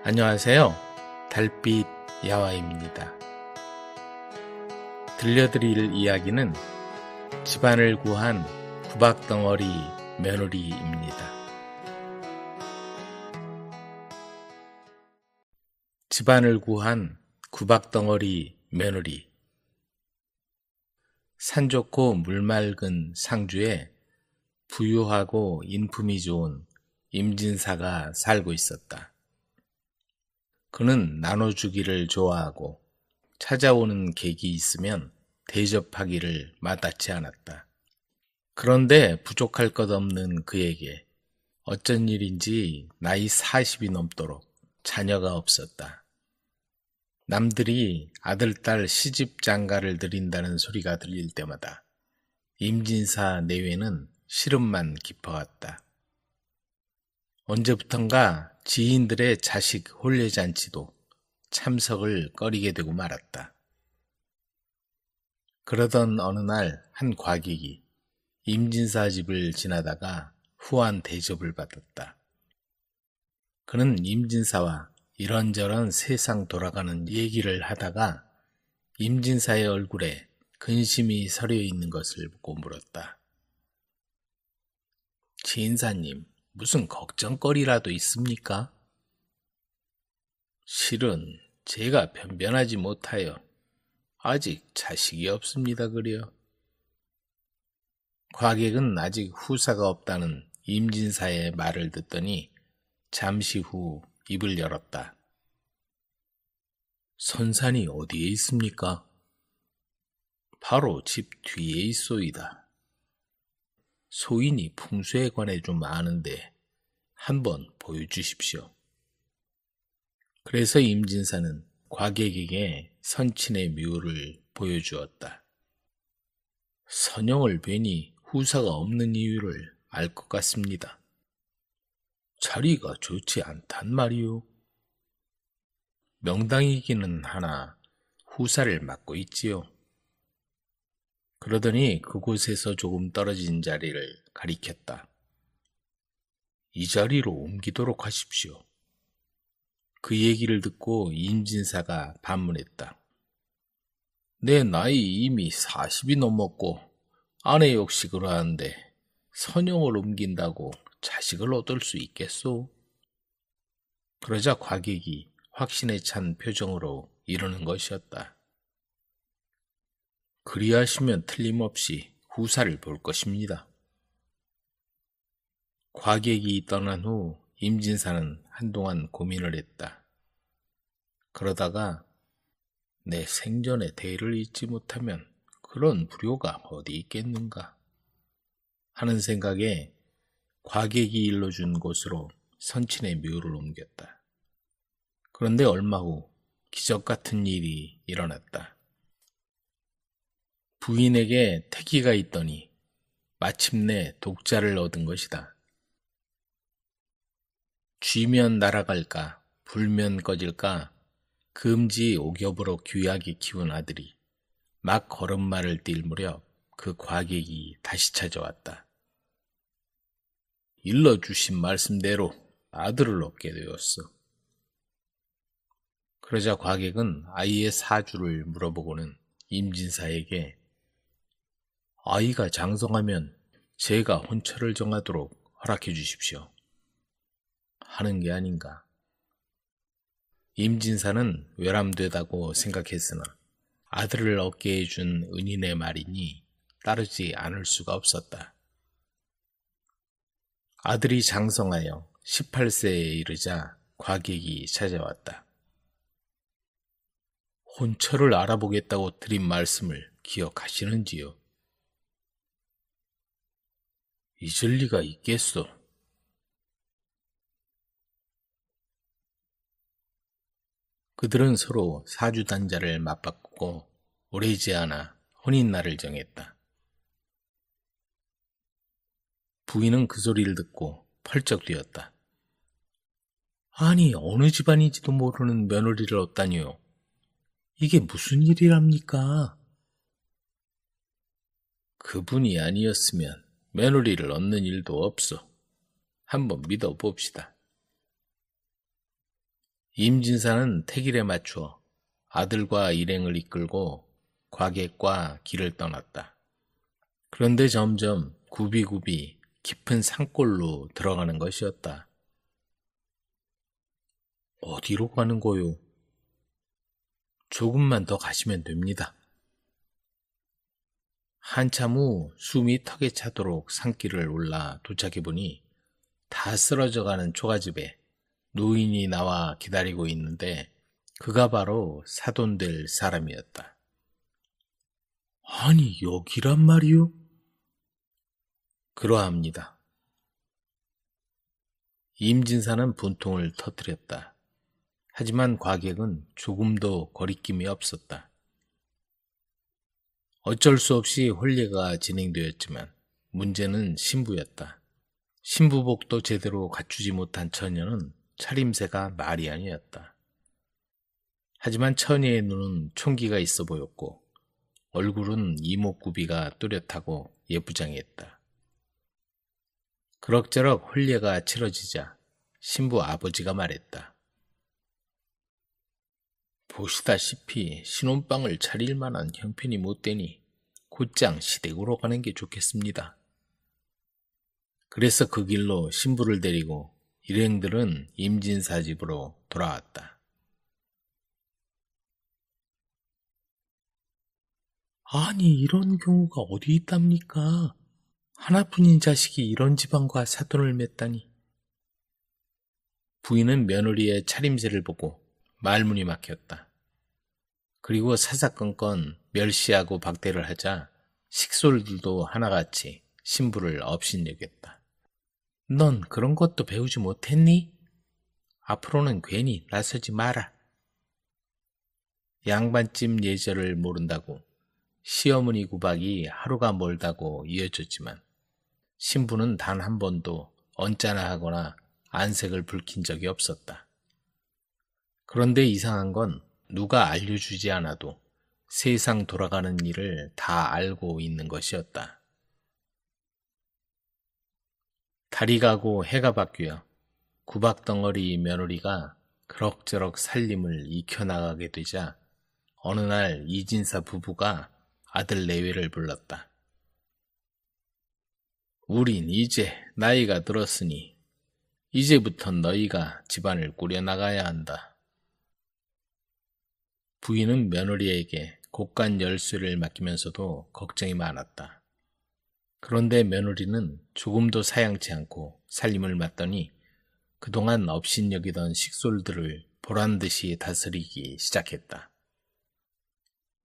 안녕하세요. 달빛 야화입니다. 들려드릴 이야기는 집안을 구한 구박덩어리 며느리입니다. 집안을 구한 구박덩어리 며느리. 산 좋고 물 맑은 상주에 부유하고 인품이 좋은 임진사가 살고 있었다. 그는 나눠주기를 좋아하고 찾아오는 객이 있으면 대접하기를 마다치 않았다. 그런데 부족할 것 없는 그에게 어쩐 일인지 나이 40이 넘도록 자녀가 없었다. 남들이 아들, 딸 시집 장가를 드린다는 소리가 들릴 때마다 임진사 내외는 시름만 깊어왔다. 언제부턴가 지인들의 자식 혼례잔치도 참석을 꺼리게 되고 말았다. 그러던 어느 날 한 과객이 임진사 집을 지나다가 후한 대접을 받았다. 그는 임진사와 이런저런 세상 돌아가는 얘기를 하다가 임진사의 얼굴에 근심이 서려 있는 것을 보고 물었다. 지인사님, 무슨 걱정거리라도 있습니까? 실은 제가 변변하지 못하여 아직 자식이 없습니다 그려. 과객은 아직 후사가 없다는 임진사의 말을 듣더니 잠시 후 입을 열었다. 선산이 어디에 있습니까? 바로 집 뒤에 있소이다. 소인이 풍수에 관해 좀 아는데 한번 보여주십시오. 그래서 임진사는 과객에게 선친의 묘를 보여주었다. 선영을 뵈니 후사가 없는 이유를 알 것 같습니다. 자리가 좋지 않단 말이오. 명당이기는 하나 후사를 맡고 있지요. 그러더니 그곳에서 조금 떨어진 자리를 가리켰다. 이 자리로 옮기도록 하십시오. 그 얘기를 듣고 임진사가 반문했다. 내 나이 이미 40이 넘었고 아내 역시 그러한데 선영을 옮긴다고 자식을 얻을 수 있겠소? 그러자 과객이 확신에 찬 표정으로 이러는 것이었다. 그리하시면 틀림없이 후사를 볼 것입니다. 과객이 떠난 후 임진사는 한동안 고민을 했다. 그러다가 내 생전의 대를 잊지 못하면 그런 불효가 어디 있겠는가 하는 생각에 과객이 일러준 곳으로 선친의 묘를 옮겼다. 그런데 얼마 후 기적 같은 일이 일어났다. 부인에게 태기가 있더니 마침내 독자를 얻은 것이다. 쥐면 날아갈까 불면 꺼질까 금지 옥엽으로 귀하게 키운 아들이 막 걸음마를 뛸 무렵 그 과객이 다시 찾아왔다. 일러주신 말씀대로 아들을 얻게 되었어. 그러자 과객은 아이의 사주를 물어보고는 임진사에게 아이가 장성하면 제가 혼처를 정하도록 허락해 주십시오. 하는 게 아닌가. 임진사는 외람되다고 생각했으나 아들을 얻게 해준 은인의 말이니 따르지 않을 수가 없었다. 아들이 장성하여 18세에 이르자 과객이 찾아왔다. 혼처를 알아보겠다고 드린 말씀을 기억하시는지요? 잊을 리가 있겠소. 그들은 서로 사주단자를 맞바꾸고 오래지 않아 혼인날을 정했다. 부인은 그 소리를 듣고 펄쩍 뛰었다. 아니, 어느 집안인지도 모르는 며느리를 얻다니요. 이게 무슨 일이랍니까? 그분이 아니었으면 며느리를 얻는 일도 없어. 한번 믿어봅시다. 임진사는 택일에 맞추어 아들과 일행을 이끌고 과객과 길을 떠났다. 그런데 점점 굽이굽이 깊은 산골로 들어가는 것이었다. 어디로 가는 거요? 조금만 더 가시면 됩니다. 한참 후 숨이 턱에 차도록 산길을 올라 도착해보니 다 쓰러져가는 초가집에 노인이 나와 기다리고 있는데 그가 바로 사돈될 사람이었다. 아니, 여기란 말이요? 그러합니다. 임진사는 분통을 터뜨렸다. 하지만 과객은 조금도 거리낌이 없었다. 어쩔 수 없이婚礼가 진행되었지만 문제는 신부였다. 신부복도 제대로 갖추지 못한 처녀는 차림새가 말이 아니었다. 하지만 처녀의 눈은 총기가 있어 보였고 얼굴은 이목구비가 또렷하고 예쁘장했다. 그럭저럭婚礼가 치러지자 신부 아버지가 말했다. 보시다시피 신혼방을 차릴 만한 형편이 못 되니 곧장 시댁으로 가는 게 좋겠습니다. 그래서 그 길로 신부를 데리고 일행들은 임진사 집으로 돌아왔다. 아니, 이런 경우가 어디 있답니까? 하나뿐인 자식이 이런 집안과 사돈을 맺다니. 부인은 며느리의 차림새를 보고 말문이 막혔다. 그리고 사사건건 멸시하고 박대를 하자 식솔들도 하나같이 신부를 업신여겼다. 넌 그런 것도 배우지 못했니? 앞으로는 괜히 나서지 마라. 양반집 예절을 모른다고 시어머니 구박이 하루가 멀다고 이어졌지만 신부는 단 한 번도 언짢아 하거나 안색을 붉힌 적이 없었다. 그런데 이상한 건 누가 알려주지 않아도 세상 돌아가는 일을 다 알고 있는 것이었다. 달이 가고 해가 바뀌어 구박덩어리 며느리가 그럭저럭 살림을 익혀나가게 되자 어느 날 이진사 부부가 아들 내외를 불렀다. 우린 이제 나이가 들었으니 이제부터 너희가 집안을 꾸려나가야 한다. 부인은 며느리에게 곳간 열쇠를 맡기면서도 걱정이 많았다. 그런데 며느리는 조금도 사양치 않고 살림을 맡더니 그동안 업신여기던 식솔들을 보란듯이 다스리기 시작했다.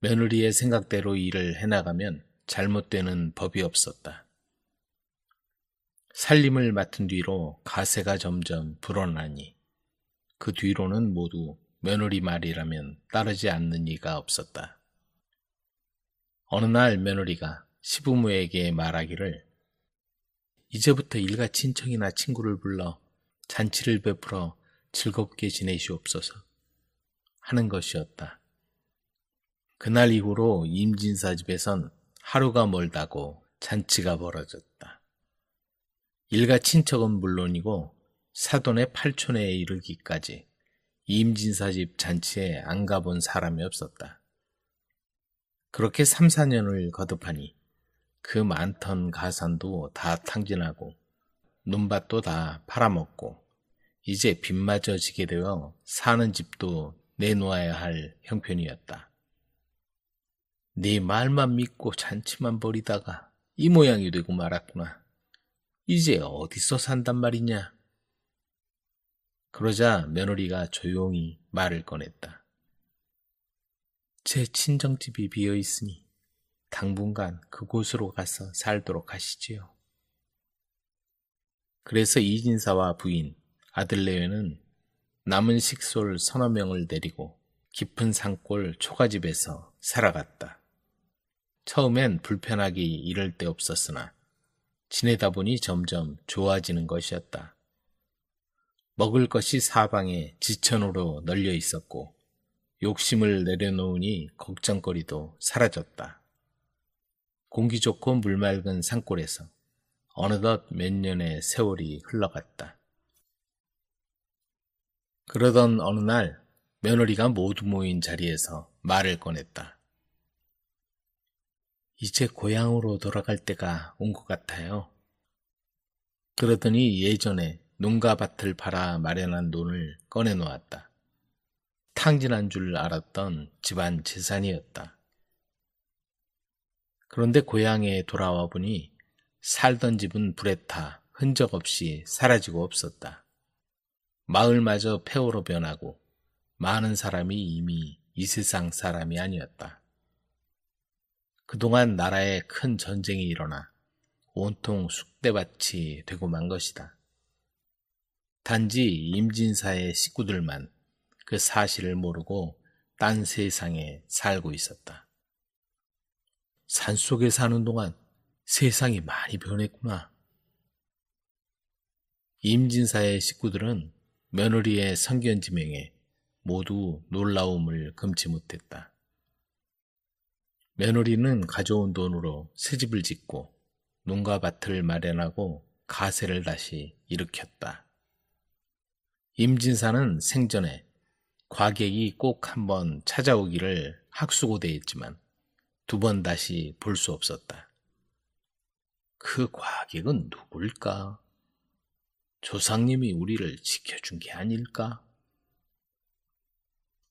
며느리의 생각대로 일을 해나가면 잘못되는 법이 없었다. 살림을 맡은 뒤로 가세가 점점 불어나니 그 뒤로는 모두 며느리 말이라면 따르지 않는 이가 없었다. 어느 날 며느리가 시부모에게 말하기를 이제부터 일가 친척이나 친구를 불러 잔치를 베풀어 즐겁게 지내시옵소서 하는 것이었다. 그날 이후로 임진사 집에선 하루가 멀다고 잔치가 벌어졌다. 일가 친척은 물론이고 사돈의 팔촌에 이르기까지 임진사 집 잔치에 안 가본 사람이 없었다. 그렇게 3, 4년을 거듭하니 그 많던 가산도 다 탕진하고 논밭도 다 팔아먹고 이제 빚마저 지게 되어 사는 집도 내놓아야 할 형편이었다. 네 말만 믿고 잔치만 벌이다가 이 모양이 되고 말았구나. 이제 어디서 산단 말이냐? 그러자 며느리가 조용히 말을 꺼냈다. 제 친정집이 비어있으니 당분간 그곳으로 가서 살도록 하시지요. 그래서 이진사와 부인, 아들 내외는 남은 식솔 서너 명을 데리고 깊은 산골 초가집에서 살아갔다. 처음엔 불편하기 이를 데 없었으나 지내다 보니 점점 좋아지는 것이었다. 먹을 것이 사방에 지천으로 널려 있었고 욕심을 내려놓으니 걱정거리도 사라졌다. 공기 좋고 물 맑은 산골에서 어느덧 몇 년의 세월이 흘러갔다. 그러던 어느 날 며느리가 모두 모인 자리에서 말을 꺼냈다. 이제 고향으로 돌아갈 때가 온 것 같아요. 그러더니 예전에 농가 밭을 팔아 마련한 돈을 꺼내놓았다. 탕진한 줄 알았던 집안 재산이었다. 그런데 고향에 돌아와 보니 살던 집은 불에 타 흔적 없이 사라지고 없었다. 마을마저 폐허로 변하고 많은 사람이 이미 이 세상 사람이 아니었다. 그동안 나라에 큰 전쟁이 일어나 온통 쑥대밭이 되고 만 것이다. 단지 임진사의 식구들만 그 사실을 모르고 딴 세상에 살고 있었다. 산속에 사는 동안 세상이 많이 변했구나. 임진사의 식구들은 며느리의 성견지명에 모두 놀라움을 금치 못했다. 며느리는 가져온 돈으로 새집을 짓고 농가밭을 마련하고 가세를 다시 일으켰다. 임진사는 생전에 과객이 꼭 한번 찾아오기를 학수고대했지만 2번 다시 볼 수 없었다. 그 과객은 누굴까? 조상님이 우리를 지켜준 게 아닐까?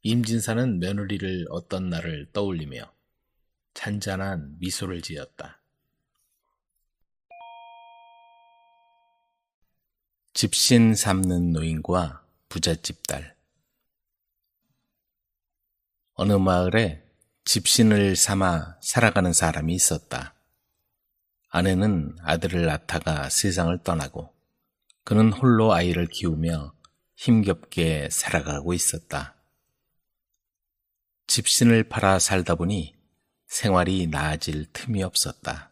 임진사는 며느리를 어떤 날을 떠올리며 잔잔한 미소를 지었다. 집신 삼는 노인과 부잣집 딸. 어느 마을에 집신을 삼아 살아가는 사람이 있었다. 아내는 아들을 낳다가 세상을 떠나고 그는 홀로 아이를 키우며 힘겹게 살아가고 있었다. 집신을 팔아 살다 보니 생활이 나아질 틈이 없었다.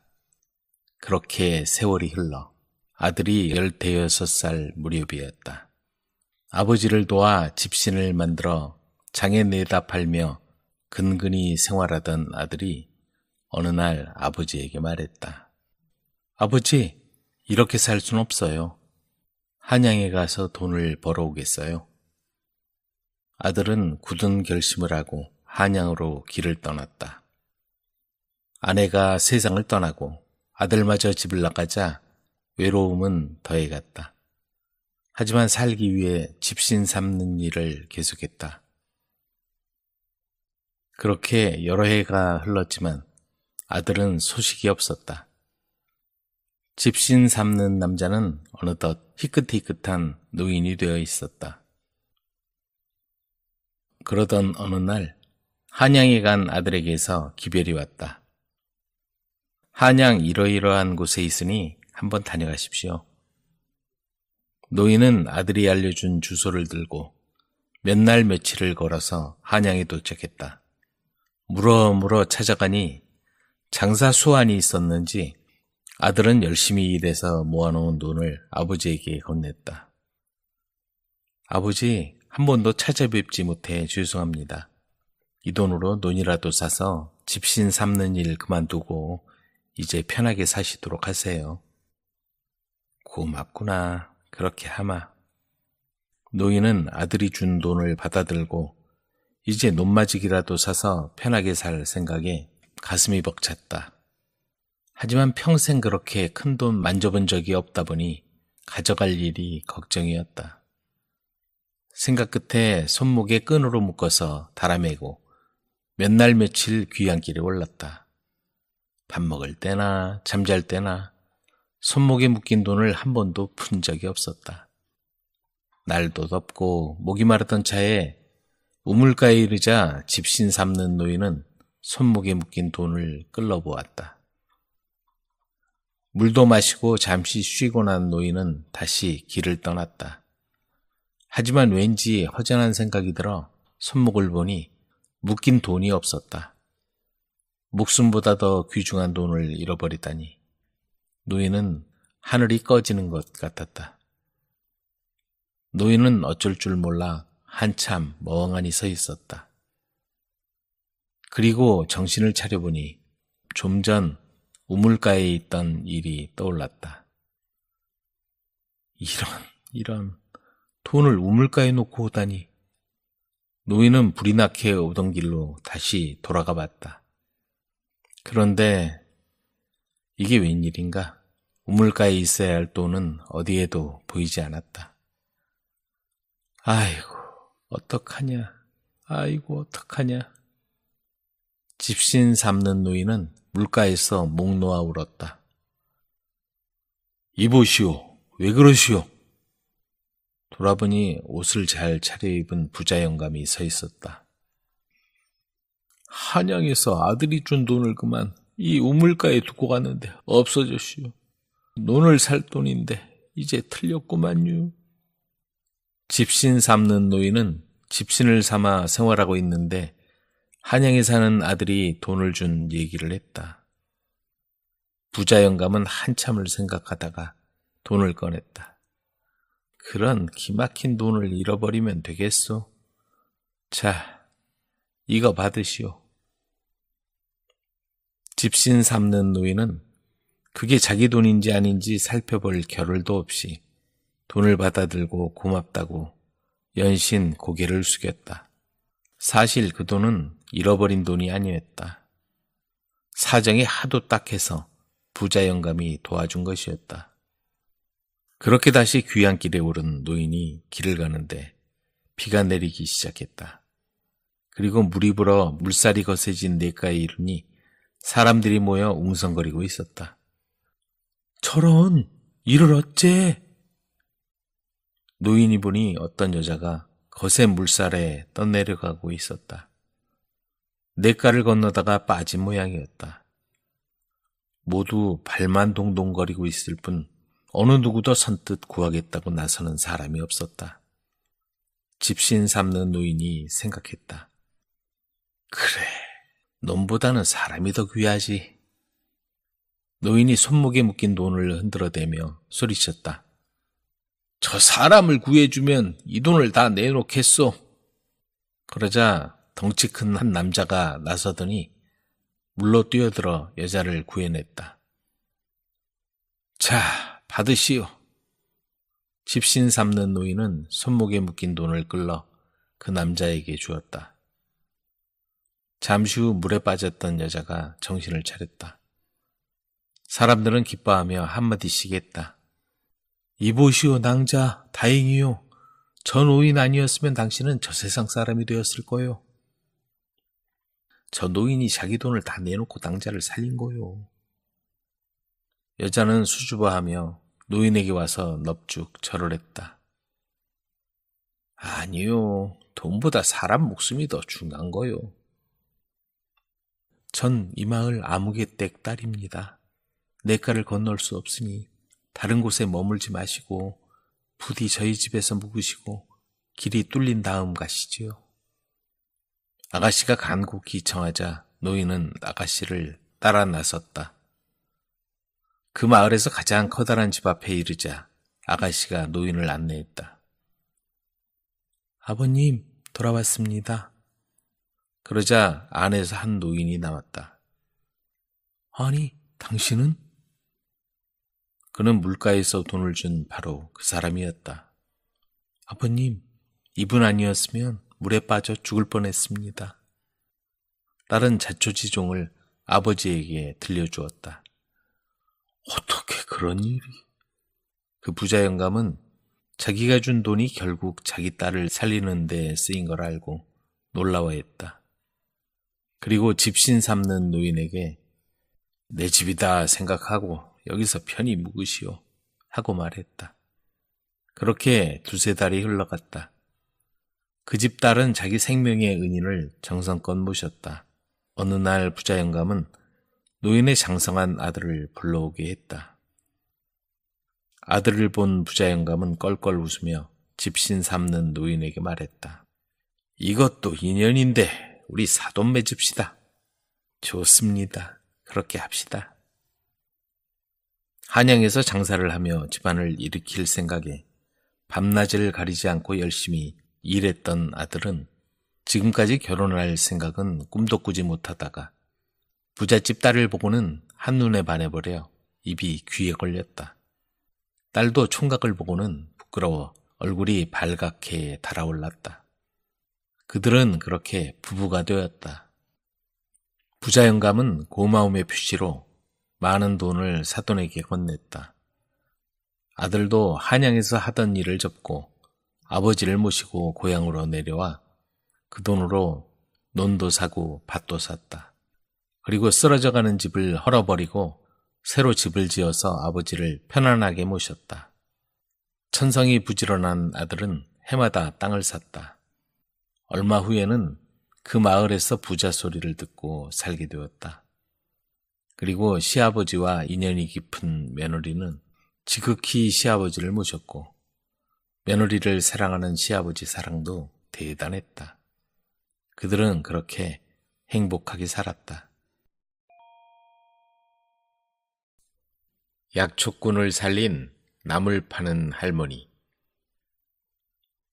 그렇게 세월이 흘러 아들이 15살 무렵이었다. 아버지를 도와 집신을 만들어 장에 내다 팔며 근근히 생활하던 아들이 어느 날 아버지에게 말했다. 아버지, 이렇게 살 순 없어요. 한양에 가서 돈을 벌어오겠어요. 아들은 굳은 결심을 하고 한양으로 길을 떠났다. 아내가 세상을 떠나고 아들마저 집을 나가자 외로움은 더해갔다. 하지만 살기 위해 집신 삼는 일을 계속했다. 그렇게 여러 해가 흘렀지만 아들은 소식이 없었다. 집신 삼는 남자는 어느덧 희끗희끗한 노인이 되어 있었다. 그러던 어느 날 한양에 간 아들에게서 기별이 왔다. 한양 이러이러한 곳에 있으니 한번 다녀가십시오. 노인은 아들이 알려준 주소를 들고 몇 날 며칠을 걸어서 한양에 도착했다. 물어물어 찾아가니 장사 수완이 있었는지 아들은 열심히 일해서 모아놓은 돈을 아버지에게 건넸다. 아버지, 한 번도 찾아뵙지 못해 죄송합니다. 이 돈으로 논이라도 사서 집신 삼는 일 그만두고 이제 편하게 사시도록 하세요. 고맙구나. 그렇게 하마. 노인은 아들이 준 돈을 받아들고 이제 논마지기라도 사서 편하게 살 생각에 가슴이 벅찼다. 하지만 평생 그렇게 큰 돈 만져본 적이 없다 보니 가져갈 일이 걱정이었다. 생각 끝에 손목에 끈으로 묶어서 달아매고 몇 날 며칠 귀향길에 올랐다. 밥 먹을 때나 잠잘 때나 손목에 묶인 돈을 한 번도 푼 적이 없었다. 날도 덥고 목이 마르던 차에 우물가에 이르자 집신 삼는 노인은 손목에 묶인 돈을 끌러보았다. 물도 마시고 잠시 쉬고 난 노인은 다시 길을 떠났다. 하지만 왠지 허전한 생각이 들어 손목을 보니 묶인 돈이 없었다. 목숨보다 더 귀중한 돈을 잃어버리다니 노인은 하늘이 꺼지는 것 같았다. 노인은 어쩔 줄 몰라 한참 멍하니 서 있었다. 그리고 정신을 차려보니 좀 전 우물가에 있던 일이 떠올랐다. 이런, 돈을 우물가에 놓고 오다니. 노인은 불이 나게 오던 길로 다시 돌아가 봤다. 그런데 이게 웬일인가? 우물가에 있어야 할 돈은 어디에도 보이지 않았다. 아이고, 어떡하냐. 아이고, 어떡하냐. 집신 삼는 노인은 물가에서 목 놓아 울었다. 이보시오, 왜 그러시오? 돌아보니 옷을 잘 차려입은 부자 영감이 서 있었다. 한양에서 아들이 준 돈을 그만 이 우물가에 두고 갔는데 없어졌시오. 논을 살 돈인데 이제 틀렸구만요. 집신 삼는 노인은 집신을 삼아 생활하고 있는데 한양에 사는 아들이 돈을 준 얘기를 했다. 부자 영감은 한참을 생각하다가 돈을 꺼냈다. 그런 기막힌 돈을 잃어버리면 되겠소? 자, 이거 받으시오. 집신 삼는 노인은 그게 자기 돈인지 아닌지 살펴볼 겨를도 없이 돈을 받아들고 고맙다고 연신 고개를 숙였다. 사실 그 돈은 잃어버린 돈이 아니었다. 사정이 하도 딱해서 부자 영감이 도와준 것이었다. 그렇게 다시 귀향길에 오른 노인이 길을 가는데 비가 내리기 시작했다. 그리고 물이 불어 물살이 거세진 냇가에 이르니 사람들이 모여 웅성거리고 있었다. 저런, 이를 어째? 노인이 보니 어떤 여자가 거센 물살에 떠내려가고 있었다. 냇가를 건너다가 빠진 모양이었다. 모두 발만 동동거리고 있을 뿐 어느 누구도 선뜻 구하겠다고 나서는 사람이 없었다. 집신 삼는 노인이 생각했다. 그래, 놈보다는 사람이 더 귀하지. 노인이 손목에 묶인 돈을 흔들어대며 소리쳤다. 저 사람을 구해주면 이 돈을 다 내놓겠소. 그러자 덩치 큰 한 남자가 나서더니 물로 뛰어들어 여자를 구해냈다. 자, 받으시오. 집신 삼는 노인은 손목에 묶인 돈을 끌러 그 남자에게 주었다. 잠시 후 물에 빠졌던 여자가 정신을 차렸다. 사람들은 기뻐하며 한마디씩 했다. 이보시오 낭자, 다행이요. 저 노인 아니었으면 당신은 저 세상 사람이 되었을 거요. 저 노인이 자기 돈을 다 내놓고 낭자를 살린 거요. 여자는 수줍어하며 노인에게 와서 넙죽 절을 했다. 아니요, 돈보다 사람 목숨이 더 중요한 거요. 전 이 마을 아무개댁 딸입니다. 냇가를 건널 수 없으니 다른 곳에 머물지 마시고 부디 저희 집에서 묵으시고 길이 뚫린 다음 가시지요. 아가씨가 간곡히 청하자 노인은 아가씨를 따라 나섰다. 그 마을에서 가장 커다란 집 앞에 이르자 아가씨가 노인을 안내했다. 아버님, 돌아왔습니다. 그러자 안에서 한 노인이 나왔다. 아니, 당신은? 그는 물가에서 돈을 준 바로 그 사람이었다. 아버님, 이분 아니었으면 물에 빠져 죽을 뻔했습니다. 딸은 자초지종을 아버지에게 들려주었다. 어떻게 그런 일이? 그 부자 영감은 자기가 준 돈이 결국 자기 딸을 살리는 데 쓰인 걸 알고 놀라워했다. 그리고 집신 삼는 노인에게 내 집이다 생각하고 여기서 편히 묵으시오 하고 말했다. 그렇게 두세 달이 흘러갔다. 그 집 딸은 자기 생명의 은인을 정성껏 모셨다. 어느 날 부자 영감은 노인의 장성한 아들을 불러오게 했다. 아들을 본 부자 영감은 껄껄 웃으며 집신 삼는 노인에게 말했다. 이것도 인연인데 우리 사돈 맺읍시다. 좋습니다. 그렇게 합시다. 한양에서 장사를 하며 집안을 일으킬 생각에 밤낮을 가리지 않고 열심히 일했던 아들은 지금까지 결혼할 생각은 꿈도 꾸지 못하다가 부잣집 딸을 보고는 한눈에 반해버려 입이 귀에 걸렸다. 딸도 총각을 보고는 부끄러워 얼굴이 발갛게 달아올랐다. 그들은 그렇게 부부가 되었다. 부자 영감은 고마움의 표시로 많은 돈을 사돈에게 건넸다. 아들도 한양에서 하던 일을 접고 아버지를 모시고 고향으로 내려와 그 돈으로 논도 사고 밭도 샀다. 그리고 쓰러져가는 집을 헐어버리고 새로 집을 지어서 아버지를 편안하게 모셨다. 천성이 부지런한 아들은 해마다 땅을 샀다. 얼마 후에는 그 마을에서 부자 소리를 듣고 살게 되었다. 그리고 시아버지와 인연이 깊은 며느리는 지극히 시아버지를 모셨고 며느리를 사랑하는 시아버지 사랑도 대단했다. 그들은 그렇게 행복하게 살았다. 약초꾼을 살린 나물 파는 할머니.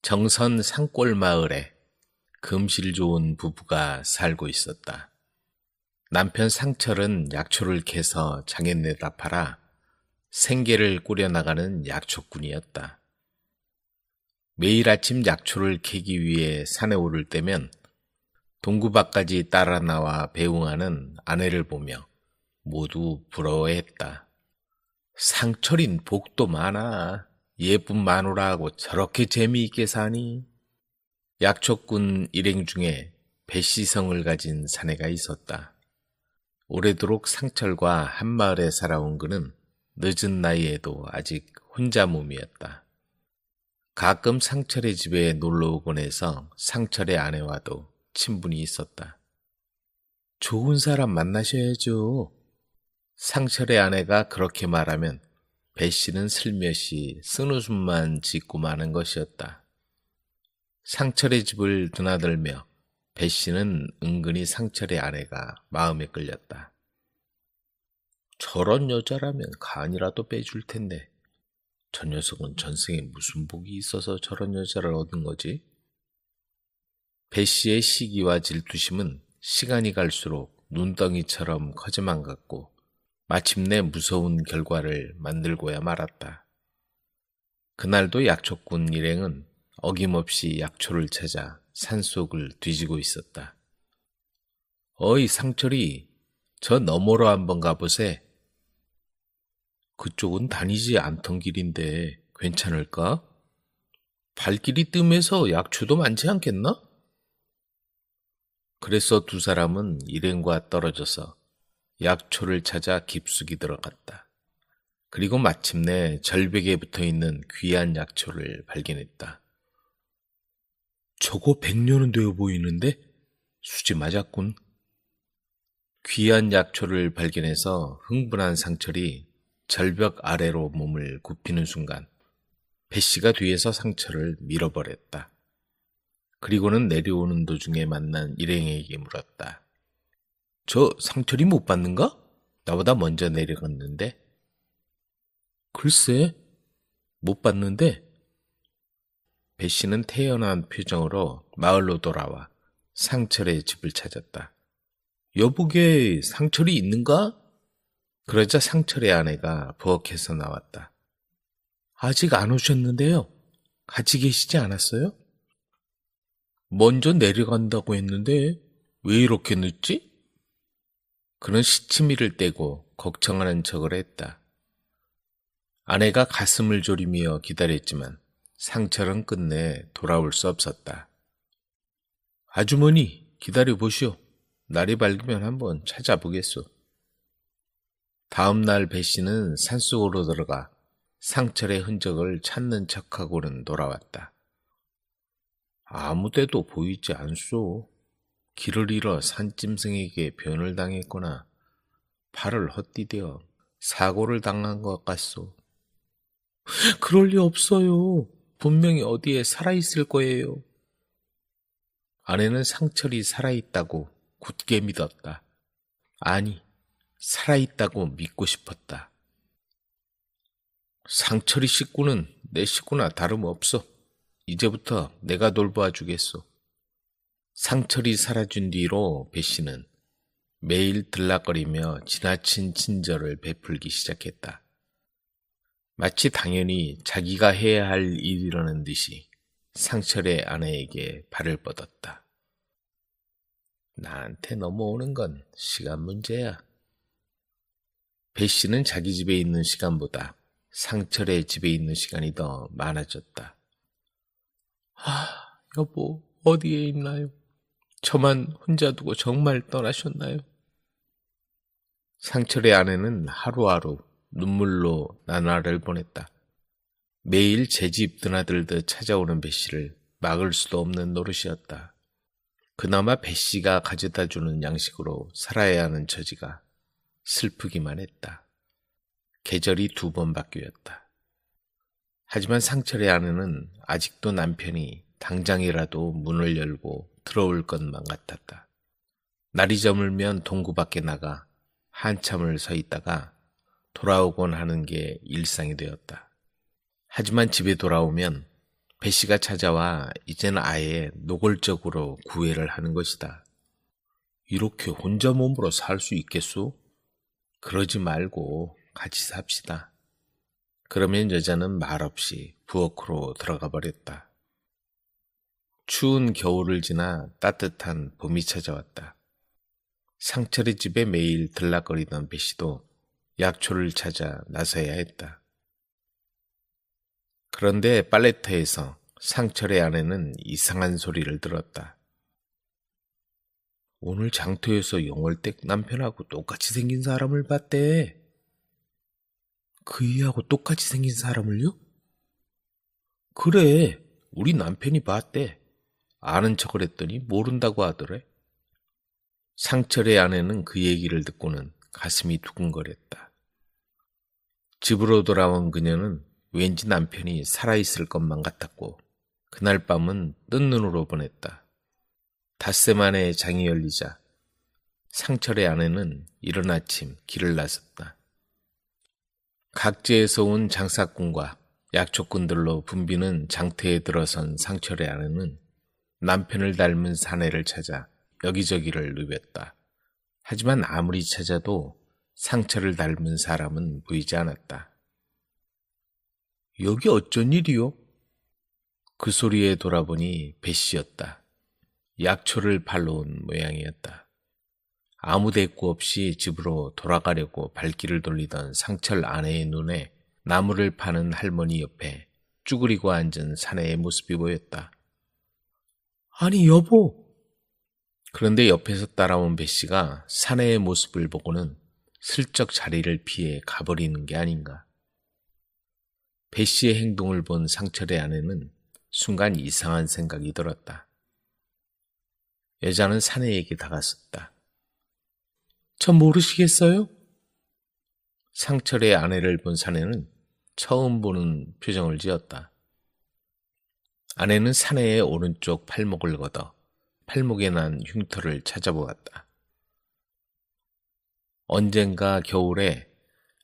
정선 산골 마을에 금실 좋은 부부가 살고 있었다. 남편 상철은 약초를 캐서 장에내다 팔아 생계를 꾸려나가는 약초꾼이었다. 매일 아침 약초를 캐기 위해 산에 오를 때면 동구밭까지 따라 나와 배웅하는 아내를 보며 모두 부러워했다. 상철인 복도 많아. 예쁜 마누라하고 저렇게 재미있게 사니? 약초꾼 일행 중에 배씨성을 가진 사내가 있었다. 오래도록 상철과 한마을에 살아온 그는 늦은 나이에도 아직 혼자 몸이었다. 가끔 상철의 집에 놀러오곤 해서 상철의 아내와도 친분이 있었다. 좋은 사람 만나셔야죠. 상철의 아내가 그렇게 말하면 배씨는 슬며시 쓴웃음만 짓고 마는 것이었다. 상철의 집을 드나들며 배씨는 은근히 상철의 아내가 마음에 끌렸다. 저런 여자라면 간이라도 빼줄 텐데 저 녀석은 전생에 무슨 복이 있어서 저런 여자를 얻은 거지? 배씨의 시기와 질투심은 시간이 갈수록 눈덩이처럼 커져만 갔고 마침내 무서운 결과를 만들고야 말았다. 그날도 약초꾼 일행은 어김없이 약초를 찾아 산속을 뒤지고 있었다. 어이 상철이, 저 너머로 한번 가보세. 그쪽은 다니지 않던 길인데 괜찮을까? 발길이 뜸해서 약초도 많지 않겠나? 그래서 두 사람은 일행과 떨어져서 약초를 찾아 깊숙이 들어갔다. 그리고 마침내 절벽에 붙어있는 귀한 약초를 발견했다. 저거 100년은 되어 보이는데? 수지 맞았군. 귀한 약초를 발견해서 흥분한 상철이 절벽 아래로 몸을 굽히는 순간 배씨가 뒤에서 상철을 밀어버렸다. 그리고는 내려오는 도중에 만난 일행에게 물었다. 저 상철이 못 봤는가? 나보다 먼저 내려갔는데. 글쎄, 못 봤는데. 배씨는 태연한 표정으로 마을로 돌아와 상철의 집을 찾았다. 여보게 상철이 있는가? 그러자 상철의 아내가 부엌에서 나왔다. 아직 안 오셨는데요. 같이 계시지 않았어요? 먼저 내려간다고 했는데 왜 이렇게 늦지? 그는 시치미를 떼고 걱정하는 척을 했다. 아내가 가슴을 졸이며 기다렸지만 상철은 끝내 돌아올 수 없었다. 아주머니 기다려보시오. 날이 밝으면 한번 찾아보겠소. 다음 날 배씨는 산속으로 들어가 상철의 흔적을 찾는 척하고는 돌아왔다. 아무데도 보이지 않소. 길을 잃어 산짐승에게 변을 당했거나 팔을 헛디뎌 사고를 당한 것 같소. 그럴 리 없어요. 분명히 어디에 살아있을 거예요. 아내는 상철이 살아있다고 굳게 믿었다. 아니, 살아있다고 믿고 싶었다. 상철이 식구는 내 식구나 다름없어. 이제부터 내가 돌보아 주겠소. 상철이 사라진 뒤로 배씨는 매일 들락거리며 지나친 친절을 베풀기 시작했다. 마치 당연히 자기가 해야 할 일이라는 듯이 상철의 아내에게 발을 뻗었다. 나한테 넘어오는 건 시간 문제야. 배 씨는 자기 집에 있는 시간보다 상철의 집에 있는 시간이 더 많아졌다. 여보, 어디에 있나요? 저만 혼자 두고 정말 떠나셨나요? 상철의 아내는 하루하루 눈물로 나날을 보냈다. 매일 제 집 드나들듯 찾아오는 배 씨를 막을 수도 없는 노릇이었다. 그나마 배 씨가 가져다 주는 양식으로 살아야 하는 처지가 슬프기만 했다. 계절이 2번 바뀌었다. 하지만 상철의 아내는 아직도 남편이 당장이라도 문을 열고 들어올 것만 같았다. 날이 저물면 동구 밖에 나가 한참을 서 있다가 돌아오곤 하는 게 일상이 되었다. 하지만 집에 돌아오면 배 씨가 찾아와 이제는 아예 노골적으로 구애를 하는 것이다. 이렇게 혼자 몸으로 살 수 있겠소? 그러지 말고 같이 삽시다. 그러면 여자는 말없이 부엌으로 들어가 버렸다. 추운 겨울을 지나 따뜻한 봄이 찾아왔다. 상철의 집에 매일 들락거리던 배 씨도 약초를 찾아 나서야 했다. 그런데 빨래터에서 상철의 아내는 이상한 소리를 들었다. 오늘 장터에서 영월댁 남편하고 똑같이 생긴 사람을 봤대. 그이하고 똑같이 생긴 사람을요? 그래, 우리 남편이 봤대. 아는 척을 했더니 모른다고 하더래. 상철의 아내는 그 얘기를 듣고는 가슴이 두근거렸다. 집으로 돌아온 그녀는 왠지 남편이 살아있을 것만 같았고 그날 밤은 뜬 눈으로 보냈다. 닷새 만에 장이 열리자 상철의 아내는 이른 아침 길을 나섰다. 각지에서 온 장사꾼과 약초꾼들로 붐비는 장터에 들어선 상철의 아내는 남편을 닮은 사내를 찾아 여기저기를 누볐다. 하지만 아무리 찾아도 상철을 닮은 사람은 보이지 않았다. 여기 어쩐 일이요? 그 소리에 돌아보니 배 씨였다. 약초를 팔러 온 모양이었다. 아무 대꾸 없이 집으로 돌아가려고 발길을 돌리던 상철 아내의 눈에 나무를 파는 할머니 옆에 쭈그리고 앉은 사내의 모습이 보였다. 아니 여보! 그런데 옆에서 따라온 배 씨가 사내의 모습을 보고는 슬쩍 자리를 피해 가버리는 게 아닌가. 배 씨의 행동을 본 상철의 아내는 순간 이상한 생각이 들었다. 여자는 사내에게 다가섰다. 전 모르시겠어요? 상철의 아내를 본 사내는 처음 보는 표정을 지었다. 아내는 사내의 오른쪽 팔목을 걷어 팔목에 난 흉터를 찾아보았다. 언젠가 겨울에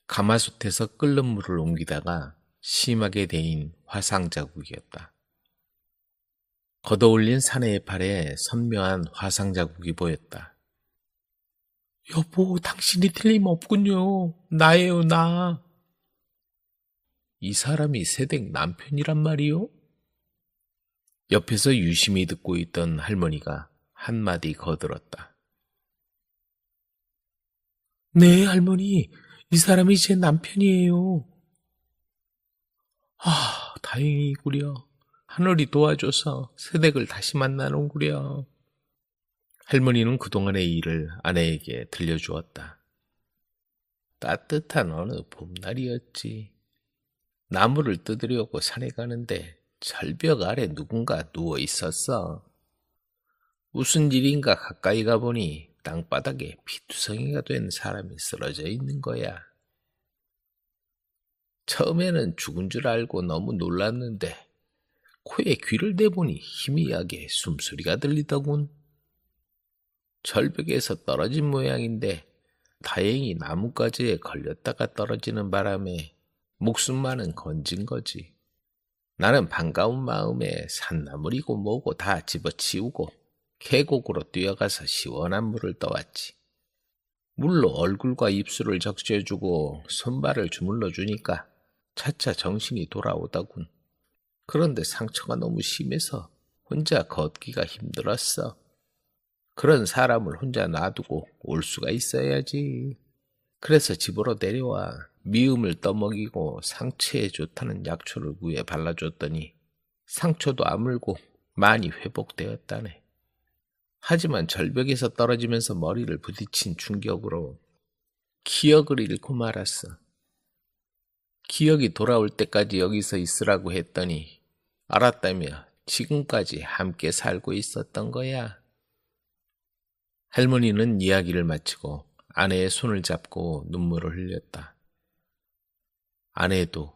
가마솥에서 끓는 물을 옮기다가 심하게 데인 화상 자국이었다. 걷어올린 사내의 팔에 선명한 화상 자국이 보였다. 여보, 당신이 틀림없군요. 나예요, 나. 이 사람이 새댁 남편이란 말이요? 옆에서 유심히 듣고 있던 할머니가 한마디 거들었다. 네, 할머니. 이 사람이 제 남편이에요. 다행이구려. 하늘이 도와줘서 새댁을 다시 만나는구려. 할머니는 그동안의 일을 아내에게 들려주었다. 따뜻한 어느 봄날이었지. 나무를 뜯으려고 산에 가는데 절벽 아래 누군가 누워 있었어. 무슨 일인가 가까이 가보니 땅바닥에 피투성이가 된 사람이 쓰러져 있는 거야. 처음에는 죽은 줄 알고 너무 놀랐는데 코에 귀를 대보니 희미하게 숨소리가 들리더군. 절벽에서 떨어진 모양인데 다행히 나뭇가지에 걸렸다가 떨어지는 바람에 목숨만은 건진 거지. 나는 반가운 마음에 산나물이고 뭐고 다 집어치우고 계곡으로 뛰어가서 시원한 물을 떠왔지. 물로 얼굴과 입술을 적셔주고 손발을 주물러 주니까 차차 정신이 돌아오더군. 그런데 상처가 너무 심해서 혼자 걷기가 힘들었어. 그런 사람을 혼자 놔두고 올 수가 있어야지. 그래서 집으로 내려와 미음을 떠먹이고 상처에 좋다는 약초를 무에 발라줬더니 상처도 아물고 많이 회복되었다네. 하지만 절벽에서 떨어지면서 머리를 부딪힌 충격으로 기억을 잃고 말았어. 기억이 돌아올 때까지 여기서 있으라고 했더니 알았다며 지금까지 함께 살고 있었던 거야. 할머니는 이야기를 마치고 아내의 손을 잡고 눈물을 흘렸다. 아내도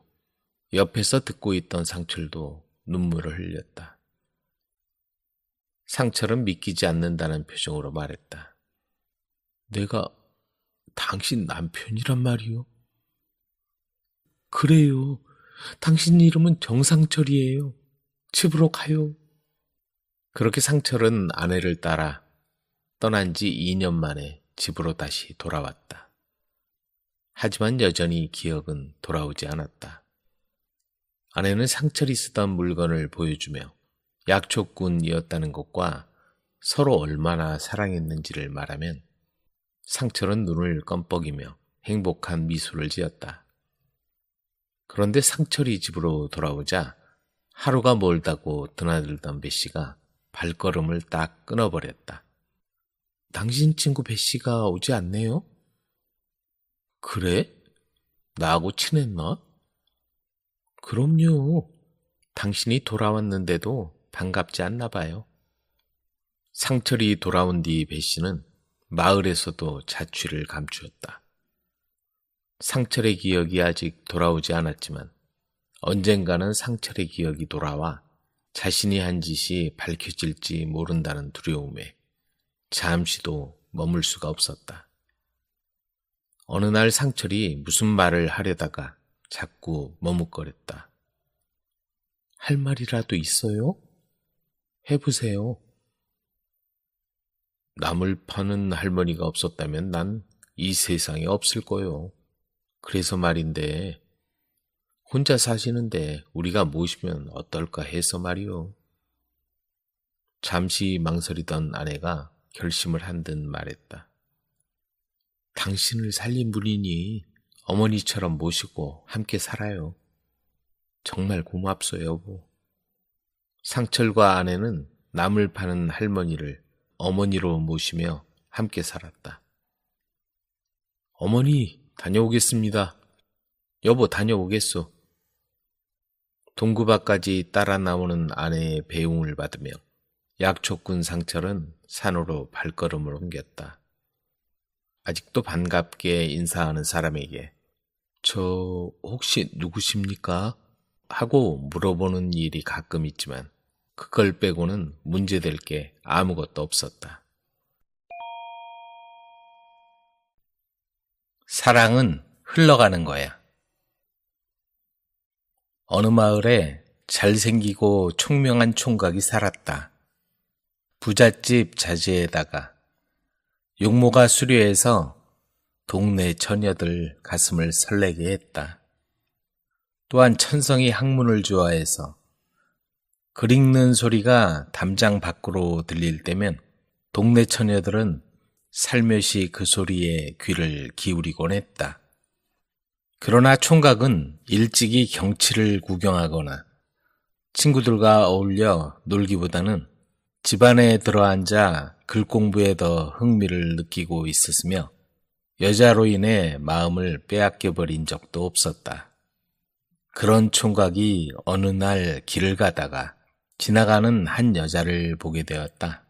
옆에서 듣고 있던 상철도 눈물을 흘렸다. 상철은 믿기지 않는다는 표정으로 말했다. 내가 당신 남편이란 말이요? 그래요. 당신 이름은 정상철이에요. 집으로 가요. 그렇게 상철은 아내를 따라 떠난 지 2년 만에 집으로 다시 돌아왔다. 하지만 여전히 기억은 돌아오지 않았다. 아내는 상철이 쓰던 물건을 보여주며 약초꾼이었다는 것과 서로 얼마나 사랑했는지를 말하면 상철은 눈을 껌뻑이며 행복한 미소를 지었다. 그런데 상철이 집으로 돌아오자 하루가 멀다고 드나들던 배씨가 발걸음을 딱 끊어버렸다. 당신 친구 배씨가 오지 않네요? 그래? 나하고 친했나? 그럼요. 당신이 돌아왔는데도 반갑지 않나 봐요. 상철이 돌아온 뒤 배씨는 마을에서도 자취를 감추었다. 상철의 기억이 아직 돌아오지 않았지만 언젠가는 상철의 기억이 돌아와 자신이 한 짓이 밝혀질지 모른다는 두려움에 잠시도 머물 수가 없었다. 어느 날 상철이 무슨 말을 하려다가 자꾸 머뭇거렸다. 할 말이라도 있어요? 해보세요. 남을 파는 할머니가 없었다면 난 이 세상에 없을 거요. 그래서 말인데 혼자 사시는데 우리가 모시면 어떨까 해서 말이요. 잠시 망설이던 아내가 결심을 한 듯 말했다. 당신을 살린 분이니 어머니처럼 모시고 함께 살아요. 정말 고맙소 여보. 상철과 아내는 남을 파는 할머니를 어머니로 모시며 함께 살았다. 어머니 다녀오겠습니다. 여보 다녀오겠소. 동구 밖까지 따라 나오는 아내의 배웅을 받으며 약초꾼 상철은 산으로 발걸음을 옮겼다. 아직도 반갑게 인사하는 사람에게 저 혹시 누구십니까? 하고 물어보는 일이 가끔 있지만 그걸 빼고는 문제될 게 아무것도 없었다. 사랑은 흘러가는 거야. 어느 마을에 잘생기고 총명한 총각이 살았다. 부잣집 자제에다가 용모가 수려해서 동네 처녀들 가슴을 설레게 했다. 또한 천성이 학문을 좋아해서 글 읽는 소리가 담장 밖으로 들릴 때면 동네 처녀들은 살며시 그 소리에 귀를 기울이곤 했다. 그러나 총각은 일찍이 경치를 구경하거나 친구들과 어울려 놀기보다는 집안에 들어앉아 글 공부에 더 흥미를 느끼고 있었으며 여자로 인해 마음을 빼앗겨버린 적도 없었다. 그런 총각이 어느 날 길을 가다가 지나가는 한 여자를 보게 되었다.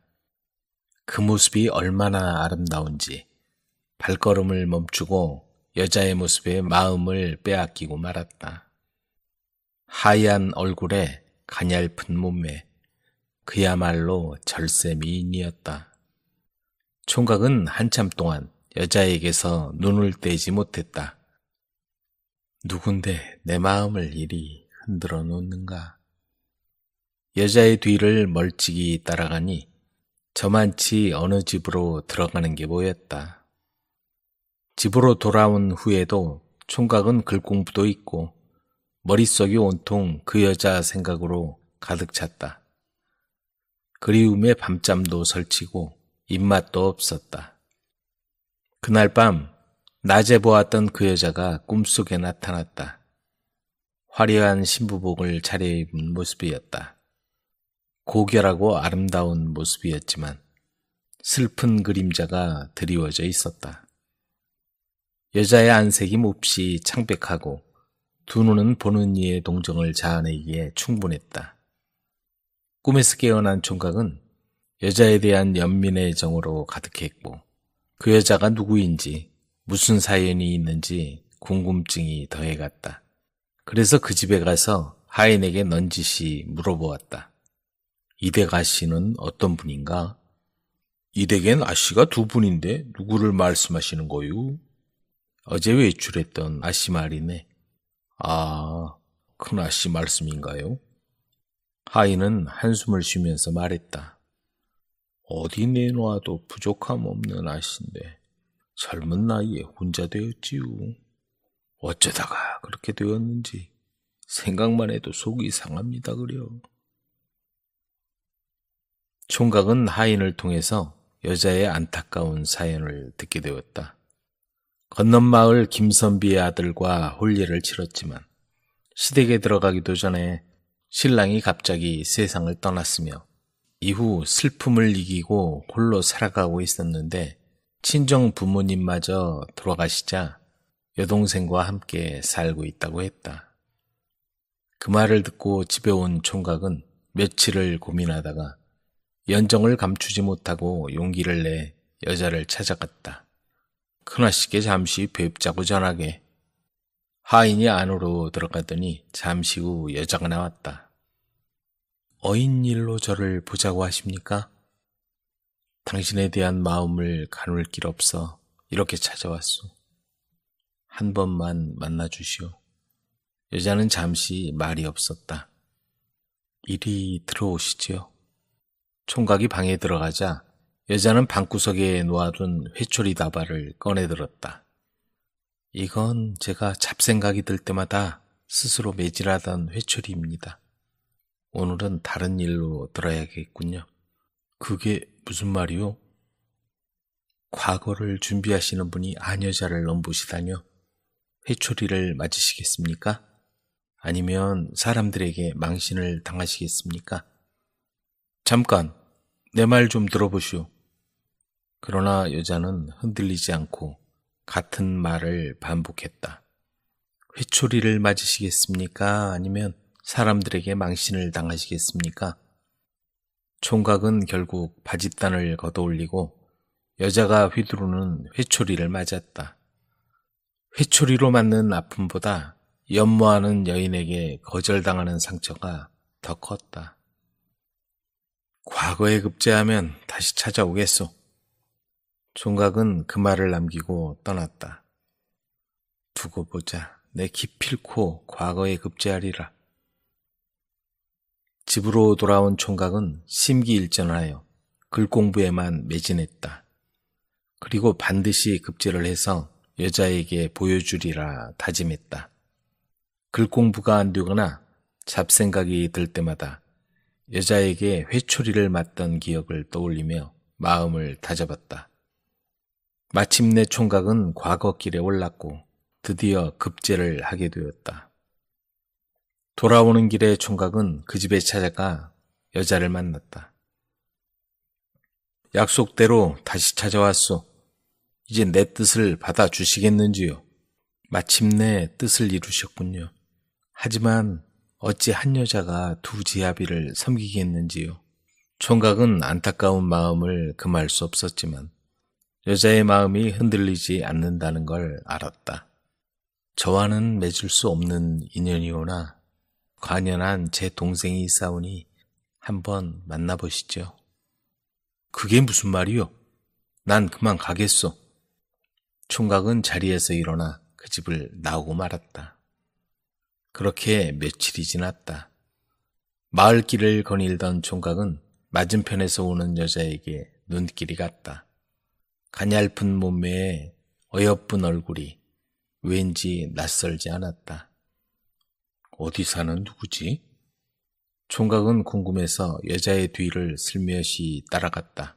그 모습이 얼마나 아름다운지 발걸음을 멈추고 여자의 모습에 마음을 빼앗기고 말았다. 하얀 얼굴에 가냘픈 몸매, 그야말로 절세 미인이었다. 총각은 한참 동안 여자에게서 눈을 떼지 못했다. 누군데 내 마음을 이리 흔들어 놓는가. 여자의 뒤를 멀찍이 따라가니 저만치 어느 집으로 들어가는 게 보였다. 집으로 돌아온 후에도 총각은 글 공부도 있고 머릿속이 온통 그 여자 생각으로 가득 찼다. 그리움에 밤잠도 설치고 입맛도 없었다. 그날 밤 낮에 보았던 그 여자가 꿈속에 나타났다. 화려한 신부복을 차려입은 모습이었다. 고결하고 아름다운 모습이었지만 슬픈 그림자가 드리워져 있었다. 여자의 안색이 몹시 창백하고 두 눈은 보는 이의 동정을 자아내기에 충분했다. 꿈에서 깨어난 총각은 여자에 대한 연민의 정으로 가득했고 그 여자가 누구인지 무슨 사연이 있는지 궁금증이 더해갔다. 그래서 그 집에 가서 하인에게 넌지시 물어보았다. 이 댁 아씨는 어떤 분인가? 이 댁엔 아씨가 두 분인데 누구를 말씀하시는 거요? 어제 외출했던 아씨 말이네. 아, 큰 아씨 말씀인가요? 하인은 한숨을 쉬면서 말했다. 어디 내놓아도 부족함 없는 아씨인데 젊은 나이에 혼자 되었지요. 어쩌다가 그렇게 되었는지 생각만 해도 속이 상합니다 그려. 총각은 하인을 통해서 여자의 안타까운 사연을 듣게 되었다. 건넌 마을 김선비의 아들과 혼례를 치렀지만 시댁에 들어가기도 전에 신랑이 갑자기 세상을 떠났으며 이후 슬픔을 이기고 홀로 살아가고 있었는데 친정 부모님마저 돌아가시자 여동생과 함께 살고 있다고 했다. 그 말을 듣고 집에 온 총각은 며칠을 고민하다가 연정을 감추지 못하고 용기를 내 여자를 찾아갔다. 큰아씨께 잠시 뵙자고 전하게. 하인이 안으로 들어가더니 잠시 후 여자가 나왔다. 어인 일로 저를 보자고 하십니까? 당신에 대한 마음을 가눌 길 없어 이렇게 찾아왔소. 한 번만 만나주시오. 여자는 잠시 말이 없었다. 이리 들어오시지요. 총각이 방에 들어가자 여자는 방구석에 놓아둔 회초리 다발을 꺼내들었다. 이건 제가 잡생각이 들 때마다 스스로 매질하던 회초리입니다. 오늘은 다른 일로 들어야겠군요. 그게 무슨 말이오? 과거를 준비하시는 분이 아녀자를 넘보시다뇨? 회초리를 맞으시겠습니까? 아니면 사람들에게 망신을 당하시겠습니까? 잠깐, 내 말 좀 들어보시오. 그러나 여자는 흔들리지 않고 같은 말을 반복했다. 회초리를 맞으시겠습니까? 아니면 사람들에게 망신을 당하시겠습니까? 총각은 결국 바짓단을 걷어올리고 여자가 휘두르는 회초리를 맞았다. 회초리로 맞는 아픔보다 연모하는 여인에게 거절당하는 상처가 더 컸다. 과거에 급제하면 다시 찾아오겠소. 총각은 그 말을 남기고 떠났다. 두고 보자. 내 기필코 과거에 급제하리라. 집으로 돌아온 총각은 심기일전하여 글 공부에만 매진했다. 그리고 반드시 급제를 해서 여자에게 보여주리라 다짐했다. 글 공부가 안 되거나 잡생각이 들 때마다 여자에게 회초리를 맞던 기억을 떠올리며 마음을 다잡았다. 마침내 총각은 과거길에 올랐고 드디어 급제를 하게 되었다. 돌아오는 길에 총각은 그 집에 찾아가 여자를 만났다. 약속대로 다시 찾아왔소. 이제 내 뜻을 받아주시겠는지요? 마침내 뜻을 이루셨군요. 하지만 어찌 한 여자가 두 지아비를 섬기겠는지요? 총각은 안타까운 마음을 금할 수 없었지만 여자의 마음이 흔들리지 않는다는 걸 알았다. 저와는 맺을 수 없는 인연이오나 관연한 제 동생이 있사오니 한번 만나보시죠. 그게 무슨 말이요? 난 그만 가겠소. 총각은 자리에서 일어나 그 집을 나오고 말았다. 그렇게 며칠이 지났다. 마을길을 거닐던 총각은 맞은편에서 오는 여자에게 눈길이 갔다. 가냘픈 몸매에 어여쁜 얼굴이 왠지 낯설지 않았다. 어디 사는 누구지? 총각은 궁금해서 여자의 뒤를 슬며시 따라갔다.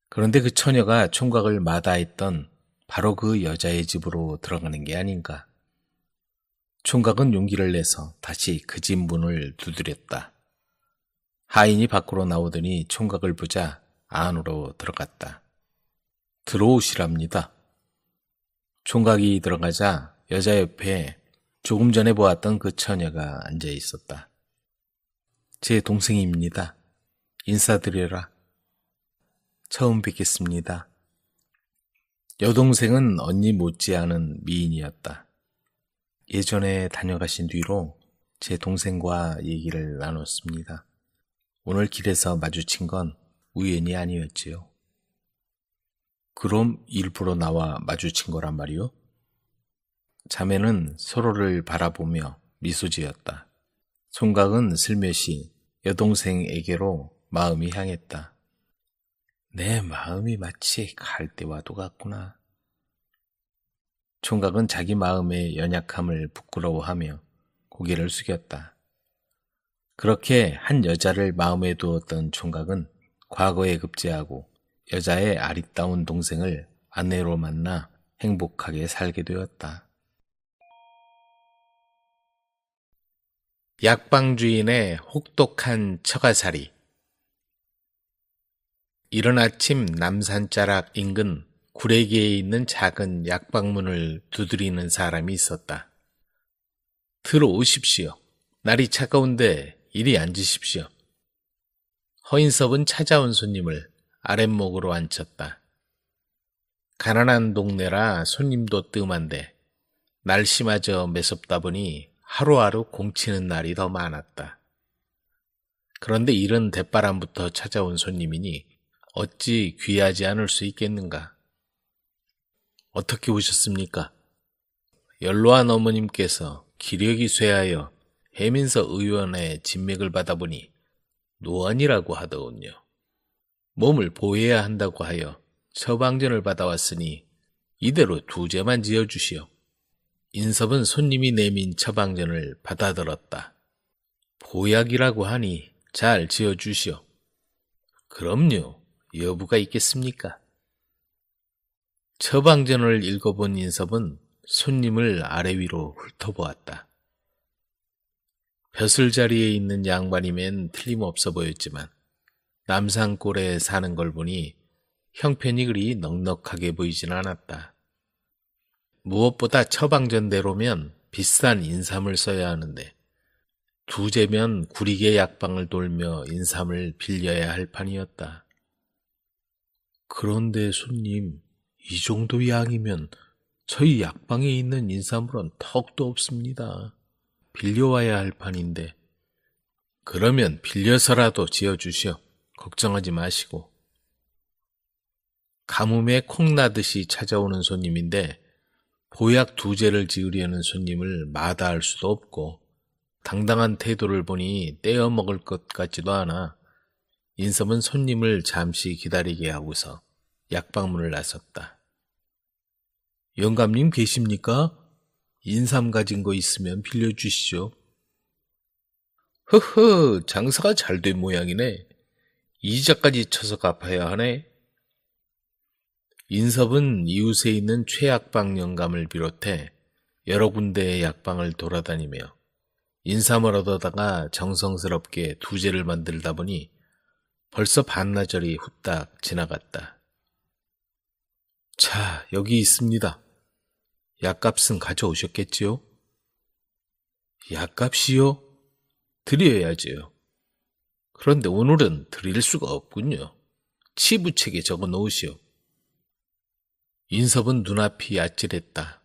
그런데 그 처녀가 총각을 마다했던 바로 그 여자의 집으로 들어가는 게 아닌가. 총각은 용기를 내서 다시 그 집 문을 두드렸다. 하인이 밖으로 나오더니 총각을 보자 안으로 들어갔다. 들어오시랍니다. 총각이 들어가자 여자 옆에 조금 전에 보았던 그 처녀가 앉아 있었다. 제 동생입니다. 인사드려라. 처음 뵙겠습니다. 여동생은 언니 못지않은 미인이었다. 예전에 다녀가신 뒤로 제 동생과 얘기를 나눴습니다. 오늘 길에서 마주친 건 우연이 아니었지요. 그럼 일부러 나와 마주친 거란 말이요? 자매는 서로를 바라보며 미소 지었다. 총각은 슬며시 여동생에게로 마음이 향했다. 내 마음이 마치 갈대와도 같구나. 총각은 자기 마음의 연약함을 부끄러워하며 고개를 숙였다. 그렇게 한 여자를 마음에 두었던 총각은 과거에 급제하고 여자의 아리따운 동생을 아내로 만나 행복하게 살게 되었다. 약방 주인의 혹독한 처가살이. 이른 아침 남산자락 인근 구레기에 있는 작은 약방문을 두드리는 사람이 있었다. 들어오십시오. 날이 차가운데 이리 앉으십시오. 허인섭은 찾아온 손님을 아랫목으로 앉혔다. 가난한 동네라 손님도 뜸한데 날씨마저 매섭다 보니 하루하루 공치는 날이 더 많았다. 그런데 이른 대바람부터 찾아온 손님이니 어찌 귀하지 않을 수 있겠는가? 어떻게 오셨습니까? 연로한 어머님께서 기력이 쇠하여 해민서 의원의 진맥을 받아보니 노안이라고 하더군요. 몸을 보호해야 한다고 하여 처방전을 받아왔으니 이대로 두제만 지어주시오. 인섭은 손님이 내민 처방전을 받아들었다. 보약이라고 하니 잘 지어주시오. 그럼요. 여부가 있겠습니까? 처방전을 읽어본 인섭은 손님을 아래 위로 훑어보았다. 벼슬자리에 있는 양반이면 틀림없어 보였지만 남산골에 사는 걸 보니 형편이 그리 넉넉하게 보이진 않았다. 무엇보다 처방전대로면 비싼 인삼을 써야 하는데 두제면 구리개 약방을 돌며 인삼을 빌려야 할 판이었다. 그런데 손님, 이 정도 양이면 저희 약방에 있는 인삼으론 턱도 없습니다. 빌려와야 할 판인데. 그러면 빌려서라도 지어주시오. 걱정하지 마시고. 가뭄에 콩나듯이 찾아오는 손님인데 보약 두제를 지으려는 손님을 마다할 수도 없고 당당한 태도를 보니 떼어 먹을 것 같지도 않아 인섭은 손님을 잠시 기다리게 하고서 약방문을 나섰다. 영감님 계십니까? 인삼 가진 거 있으면 빌려주시죠. 허허, 장사가 잘 된 모양이네. 이자까지 쳐서 갚아야 하네. 인섭은 이웃에 있는 최약방 영감을 비롯해 여러 군데의 약방을 돌아다니며 인삼을 얻어다가 정성스럽게 두제를 만들다 보니 벌써 반나절이 후딱 지나갔다. 자, 여기 있습니다. 약값은 가져오셨겠지요? 약값이요? 드려야지요. 그런데 오늘은 드릴 수가 없군요. 치부책에 적어 놓으시오. 인섭은 눈앞이 아찔했다.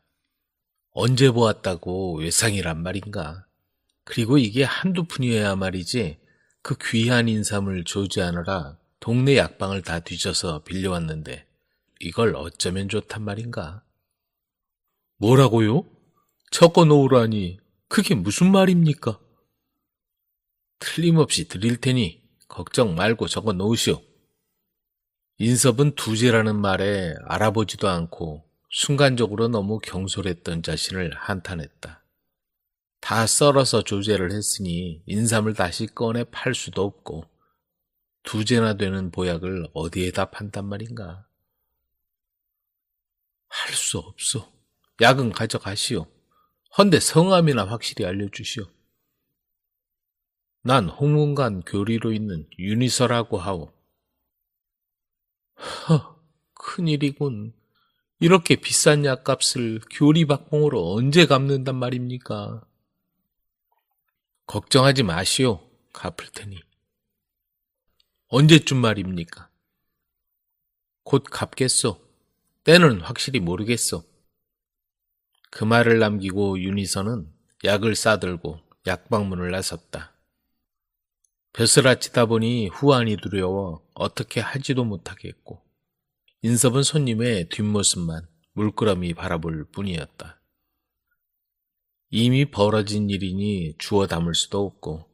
언제 보았다고 외상이란 말인가? 그리고 이게 한두 푼이어야 말이지 그 귀한 인삼을 조지하느라 동네 약방을 다 뒤져서 빌려왔는데 이걸 어쩌면 좋단 말인가? 뭐라고요? 적어 놓으라니 그게 무슨 말입니까? 틀림없이 드릴 테니 걱정 말고 적어 놓으시오. 인섭은 두제라는 말에 알아보지도 않고 순간적으로 너무 경솔했던 자신을 한탄했다. 다 썰어서 조제를 했으니 인삼을 다시 꺼내 팔 수도 없고 2제나 되는 보약을 어디에다 판단 말인가. 할 수 없소. 약은 가져가시오. 헌데 성함이나 확실히 알려주시오. 난 홍문관 교리로 있는 윤희서라고 하오. 큰일이군. 이렇게 비싼 약값을 교리박봉으로 언제 갚는단 말입니까? 걱정하지 마시오. 갚을 테니. 언제쯤 말입니까? 곧 갚겠소. 때는 확실히 모르겠소. 그 말을 남기고 윤희서는 약을 싸들고 약방문을 나섰다. 벼슬 아치다 보니 후안이 두려워 어떻게 하지도 못하겠고 인섭은 손님의 뒷모습만 물끄러미 바라볼 뿐이었다. 이미 벌어진 일이니 주워 담을 수도 없고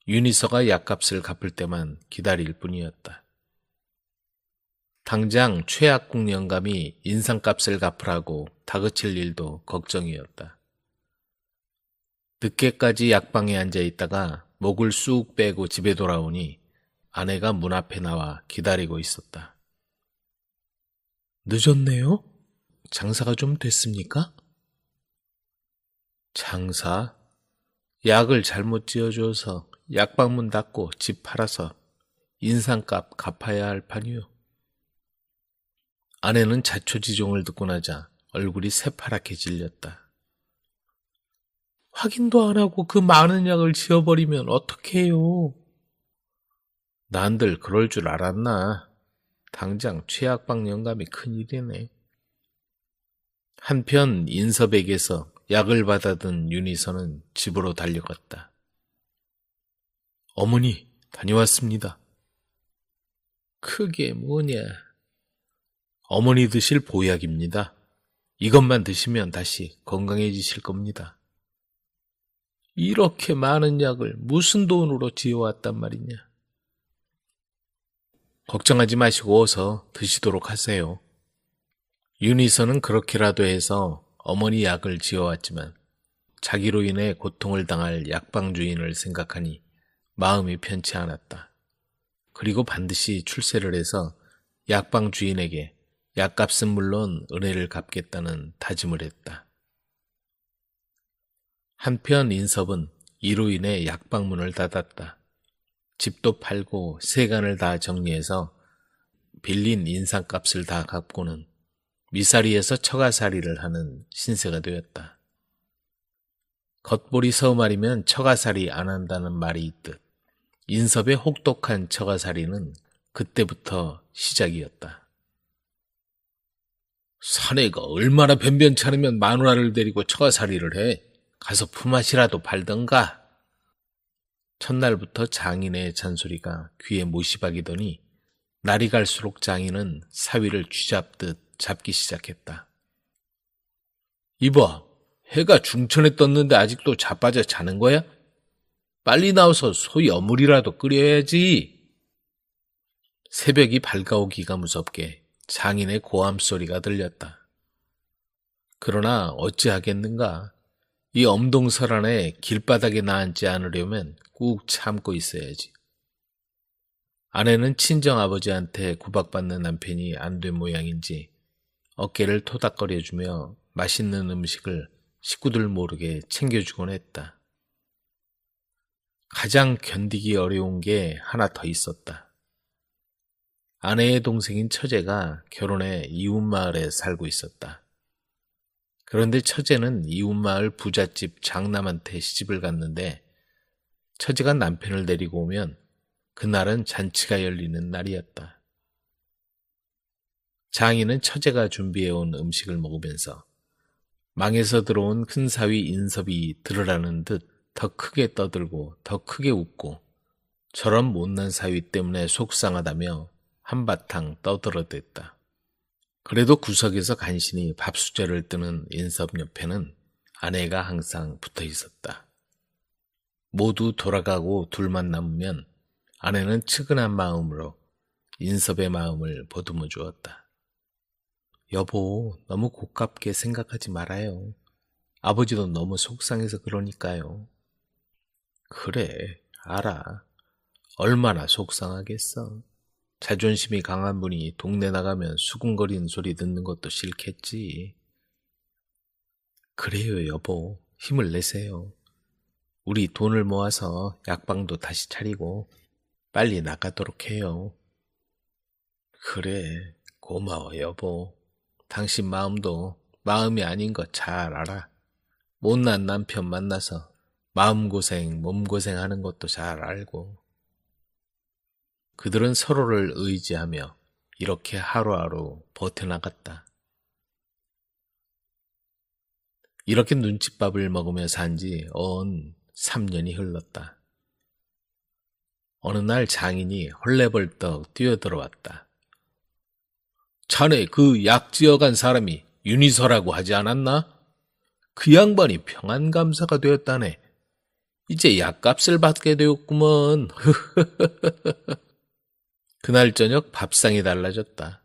윤희서가 약값을 갚을 때만 기다릴 뿐이었다. 당장 최약국 영감이 인상값을 갚으라고 다그칠 일도 걱정이었다. 늦게까지 약방에 앉아 있다가 목을 쑥 빼고 집에 돌아오니 아내가 문 앞에 나와 기다리고 있었다. 늦었네요? 장사가 좀 됐습니까? 장사? 약을 잘못 지어줘서 약방문 닫고 집 팔아서 인상값 갚아야 할 판이요. 아내는 자초지종을 듣고 나자 얼굴이 새파랗게 질렸다. 확인도 안 하고 그 많은 약을 지어버리면 어떡해요? 난들 그럴 줄 알았나? 당장 최약방 영감이 큰일이네. 한편 인섭에게서 약을 받아든 윤희서는 집으로 달려갔다. 어머니, 다녀왔습니다. 그게 뭐냐? 어머니 드실 보약입니다. 이것만 드시면 다시 건강해지실 겁니다. 이렇게 많은 약을 무슨 돈으로 지어왔단 말이냐? 걱정하지 마시고 어서 드시도록 하세요. 윤희서는 그렇게라도 해서 어머니 약을 지어왔지만 자기로 인해 고통을 당할 약방 주인을 생각하니 마음이 편치 않았다. 그리고 반드시 출세를 해서 약방 주인에게 약값은 물론 은혜를 갚겠다는 다짐을 했다. 한편 인섭은 이로 인해 약방문을 닫았다. 집도 팔고 세간을 다 정리해서 빌린 인상값을 다 갚고는 미사리에서 처가살이를 하는 신세가 되었다. 겉보리 서말이면 처가살이 안 한다는 말이 있듯 인섭의 혹독한 처가살이는 그때부터 시작이었다. 사내가 얼마나 변변찮으면 마누라를 데리고 처가살이를 해. 가서 품앗이라도 팔던가. 첫날부터 장인의 잔소리가 귀에 못이 박이더니 날이 갈수록 장인은 사위를 쥐잡듯 잡기 시작했다. 이봐, 해가 중천에 떴는데 아직도 자빠져 자는 거야? 빨리 나와서 소 여물이라도 끓여야지. 새벽이 밝아오기가 무섭게 장인의 고함 소리가 들렸다. 그러나 어찌하겠는가. 이 엄동설안에 길바닥에 나앉지 않으려면 꾹 참고 있어야지. 아내는 친정아버지한테 구박받는 남편이 안 된 모양인지 어깨를 토닥거려주며 맛있는 음식을 식구들 모르게 챙겨주곤 했다. 가장 견디기 어려운 게 하나 더 있었다. 아내의 동생인 처제가 결혼해 이웃마을에 살고 있었다. 그런데 처제는 이웃마을 부잣집 장남한테 시집을 갔는데 처제가 남편을 데리고 오면 그날은 잔치가 열리는 날이었다. 장인은 처제가 준비해온 음식을 먹으면서 망에서 들어온 큰사위 인섭이 들으라는 듯 더 크게 떠들고 더 크게 웃고 저런 못난 사위 때문에 속상하다며 한바탕 떠들어댔다. 그래도 구석에서 간신히 밥수저를 뜨는 인섭 옆에는 아내가 항상 붙어 있었다. 모두 돌아가고 둘만 남으면 아내는 측은한 마음으로 인섭의 마음을 보듬어 주었다. 여보, 너무 고깝게 생각하지 말아요. 아버지도 너무 속상해서 그러니까요. 그래, 알아. 얼마나 속상하겠어. 자존심이 강한 분이 동네 나가면 수군거리는 소리 듣는 것도 싫겠지. 그래요, 여보. 힘을 내세요. 우리 돈을 모아서 약방도 다시 차리고 빨리 나가도록 해요. 그래, 고마워, 여보. 당신 마음도 마음이 아닌 거 잘 알아. 못난 남편 만나서 마음고생, 몸고생 하는 것도 잘 알고. 그들은 서로를 의지하며 이렇게 하루하루 버텨나갔다. 이렇게 눈칫밥을 먹으며 산 지 3년이 흘렀다. 어느 날 장인이 헐레벌떡 뛰어들어왔다. 자네 그 약지어간 사람이 윤희서라고 하지 않았나? 그 양반이 평안감사가 되었다네. 이제 약값을 받게 되었구먼. 그날 저녁 밥상이 달라졌다.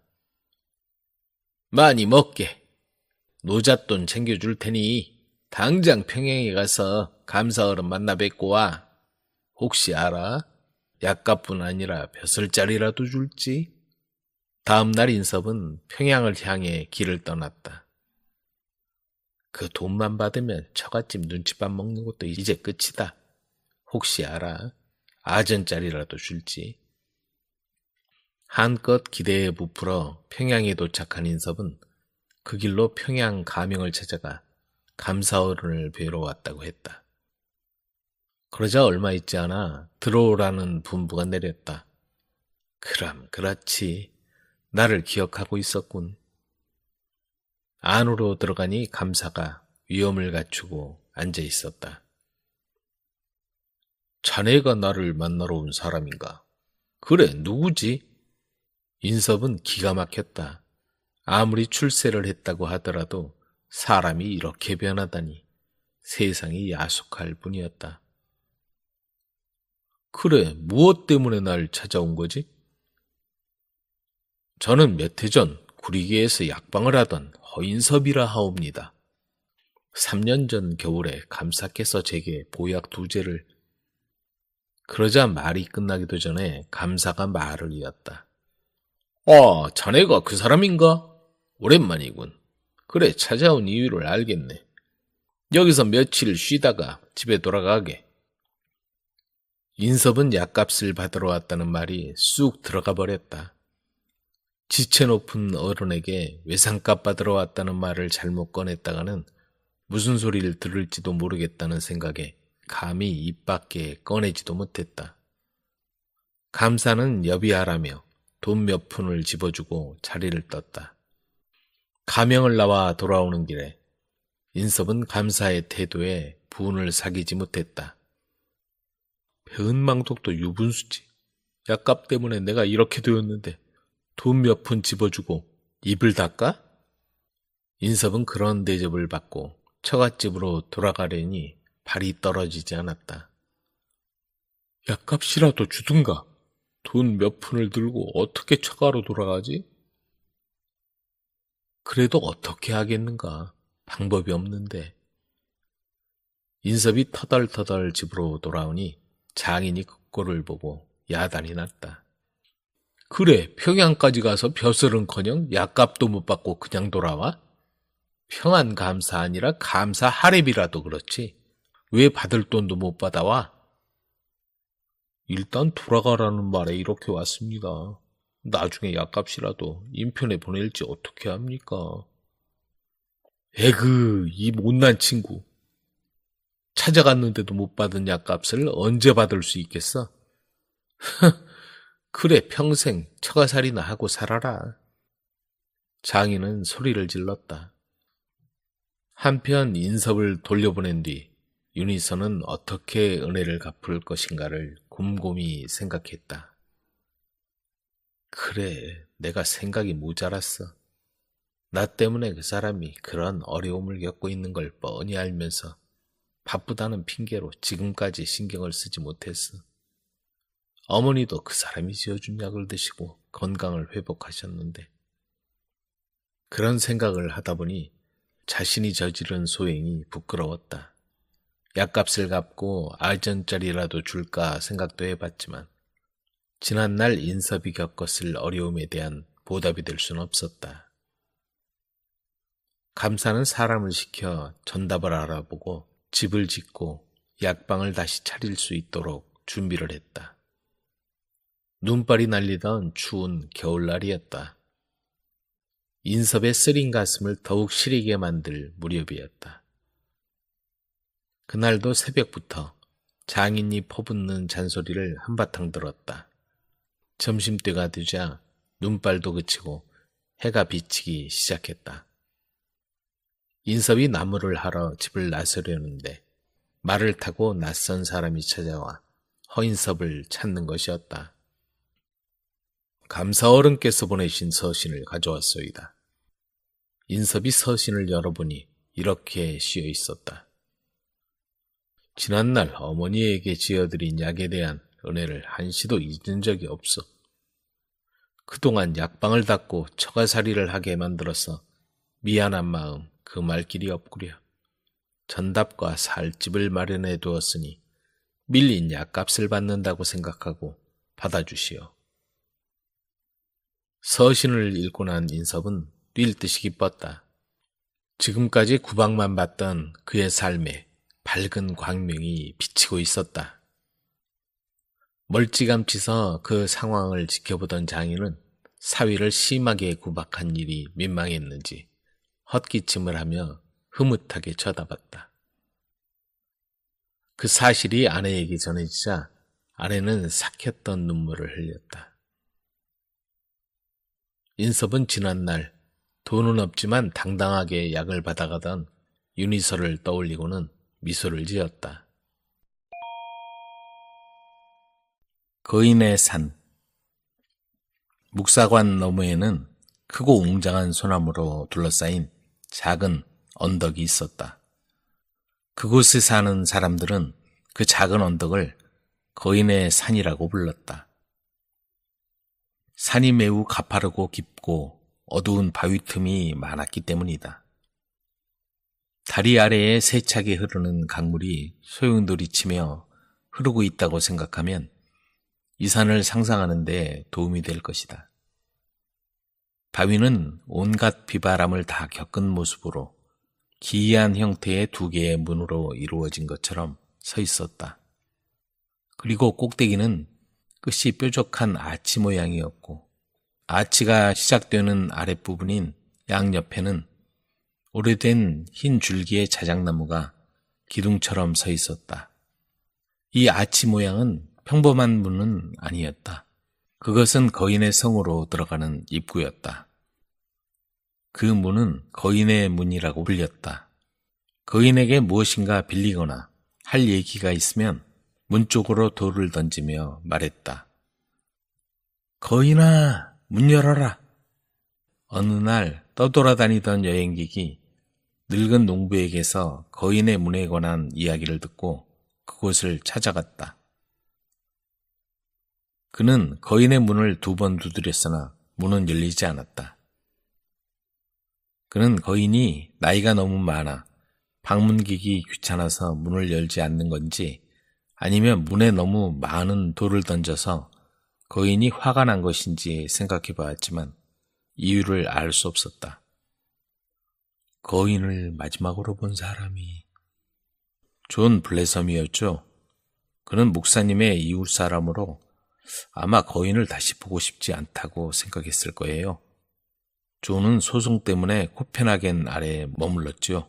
많이 먹게. 노잣돈 챙겨줄 테니 당장 평양에 가서 감사어른 만나 뵙고 와. 혹시 알아? 약값뿐 아니라 벼슬자리라도 줄지? 다음 날 인섭은 평양을 향해 길을 떠났다. 그 돈만 받으면 처갓집 눈칫밥 먹는 것도 이제 끝이다. 혹시 알아? 아전짜리라도 줄지? 한껏 기대에 부풀어 평양에 도착한 인섭은 그 길로 평양 가명을 찾아가 감사어른을 뵈러 왔다고 했다. 그러자 얼마 있지 않아 들어오라는 분부가 내렸다. 그럼 그렇지. 나를 기억하고 있었군. 안으로 들어가니 감사가 위엄을 갖추고 앉아 있었다. 자네가 나를 만나러 온 사람인가? 그래, 누구지? 인섭은 기가 막혔다. 아무리 출세를 했다고 하더라도 사람이 이렇게 변하다니 세상이 야속할 뿐이었다. 그래, 무엇 때문에 날 찾아온 거지? 저는 몇 해 전 구리기에서 약방을 하던 허인섭이라 하옵니다. 3년 전 겨울에 감사께서 제게 보약 2제를. 그러자 말이 끝나기도 전에 감사가 말을 이었다. 자네가 그 사람인가? 오랜만이군. 그래, 찾아온 이유를 알겠네. 여기서 며칠 쉬다가 집에 돌아가게. 인섭은 약값을 받으러 왔다는 말이 쑥 들어가 버렸다. 지체 높은 어른에게 외상값 받으러 왔다는 말을 잘못 꺼냈다가는 무슨 소리를 들을지도 모르겠다는 생각에 감히 입 밖에 꺼내지도 못했다. 감사는 여비하라며 돈 몇 푼을 집어주고 자리를 떴다. 가명을 나와 돌아오는 길에 인섭은 감사의 태도에 분을 사귀지 못했다. 배은망덕도 유분수지. 약값 때문에 내가 이렇게 되었는데 돈 몇 푼 집어주고 입을 닦아? 인섭은 그런 대접을 받고 처갓집으로 돌아가려니 발이 떨어지지 않았다. 약값이라도 주든가. 돈 몇 푼을 들고 어떻게 처가로 돌아가지? 그래도 어떻게 하겠는가. 방법이 없는데. 인섭이 터덜터덜 집으로 돌아오니 장인이 그 꼴을 보고 야단이 났다. 그래, 평양까지 가서 벼슬은커녕 약값도 못 받고 그냥 돌아와? 평안 감사 아니라 감사 하랩이라도 그렇지. 왜 받을 돈도 못 받아와? 일단 돌아가라는 말에 이렇게 왔습니다. 나중에 약값이라도 인편에 보낼지 어떻게 합니까? 에그, 이 못난 친구. 찾아갔는데도 못 받은 약값을 언제 받을 수 있겠어? 그래, 평생 처가살이나 하고 살아라. 장인은 소리를 질렀다. 한편 인섭을 돌려보낸 뒤 윤희선은 어떻게 은혜를 갚을 것인가를 곰곰이 생각했다. 그래, 내가 생각이 모자랐어. 나 때문에 그 사람이 그런 어려움을 겪고 있는 걸 뻔히 알면서 바쁘다는 핑계로 지금까지 신경을 쓰지 못했어. 어머니도 그 사람이 지어준 약을 드시고 건강을 회복하셨는데. 그런 생각을 하다 보니 자신이 저지른 소행이 부끄러웠다. 약값을 갚고 알전짜리라도 줄까 생각도 해봤지만 지난날 인섭이 겪었을 어려움에 대한 보답이 될 수는 없었다. 감사는 사람을 시켜 전답을 알아보고 집을 짓고 약방을 다시 차릴 수 있도록 준비를 했다. 눈발이 날리던 추운 겨울날이었다. 인섭의 쓰린 가슴을 더욱 시리게 만들 무렵이었다. 그날도 새벽부터 장인이 퍼붓는 잔소리를 한바탕 들었다. 점심때가 되자 눈발도 그치고 해가 비치기 시작했다. 인섭이 나무를 하러 집을 나서려는데 말을 타고 낯선 사람이 찾아와 허인섭을 찾는 것이었다. 감사 어른께서 보내신 서신을 가져왔소이다. 인섭이 서신을 열어보니 이렇게 쓰여 있었다. 지난날 어머니에게 지어드린 약에 대한 은혜를 한시도 잊은 적이 없어. 그동안 약방을 닫고 처가살이를 하게 만들어서 미안한 마음 금할 길이 없구려. 전답과 살 집을 마련해 두었으니 밀린 약값을 받는다고 생각하고 받아주시오. 서신을 읽고 난 인섭은 뛸 듯이 기뻤다. 지금까지 구박만 받던 그의 삶에 밝은 광명이 비치고 있었다. 멀찌감치서 그 상황을 지켜보던 장인은 사위를 심하게 구박한 일이 민망했는지 헛기침을 하며 흐뭇하게 쳐다봤다. 그 사실이 아내에게 전해지자 아내는 삭혔던 눈물을 흘렸다. 인섭은 지난날 돈은 없지만 당당하게 약을 받아가던 윤희서를 떠올리고는 미소를 지었다. 거인의 산. 묵사관 너머에는 크고 웅장한 소나무로 둘러싸인 작은 언덕이 있었다. 그곳에 사는 사람들은 그 작은 언덕을 거인의 산이라고 불렀다. 산이 매우 가파르고 깊고 어두운 바위 틈이 많았기 때문이다. 다리 아래에 세차게 흐르는 강물이 소용돌이치며 흐르고 있다고 생각하면 이 산을 상상하는 데 도움이 될 것이다. 바위는 온갖 비바람을 다 겪은 모습으로 기이한 형태의 두 개의 문으로 이루어진 것처럼 서 있었다. 그리고 꼭대기는 끝이 뾰족한 아치 모양이었고 아치가 시작되는 아랫부분인 양옆에는 오래된 흰 줄기의 자작나무가 기둥처럼 서 있었다. 이 아치 모양은 평범한 문은 아니었다. 그것은 거인의 성으로 들어가는 입구였다. 그 문은 거인의 문이라고 불렸다. 거인에게 무엇인가 빌리거나 할 얘기가 있으면 문 쪽으로 돌을 던지며 말했다. 거인아, 문 열어라. 어느 날 떠돌아다니던 여행객이 늙은 농부에게서 거인의 문에 관한 이야기를 듣고 그곳을 찾아갔다. 그는 거인의 문을 2번 두드렸으나 문은 열리지 않았다. 그는 거인이 나이가 너무 많아 방문객이 귀찮아서 문을 열지 않는 건지 아니면 문에 너무 많은 돌을 던져서 거인이 화가 난 것인지 생각해 보았지만 이유를 알 수 없었다. 거인을 마지막으로 본 사람이 존 블레섬이었죠. 그는 목사님의 이웃 사람으로 아마 거인을 다시 보고 싶지 않다고 생각했을 거예요. 존은 소송 때문에 코펜하겐 아래에 머물렀죠.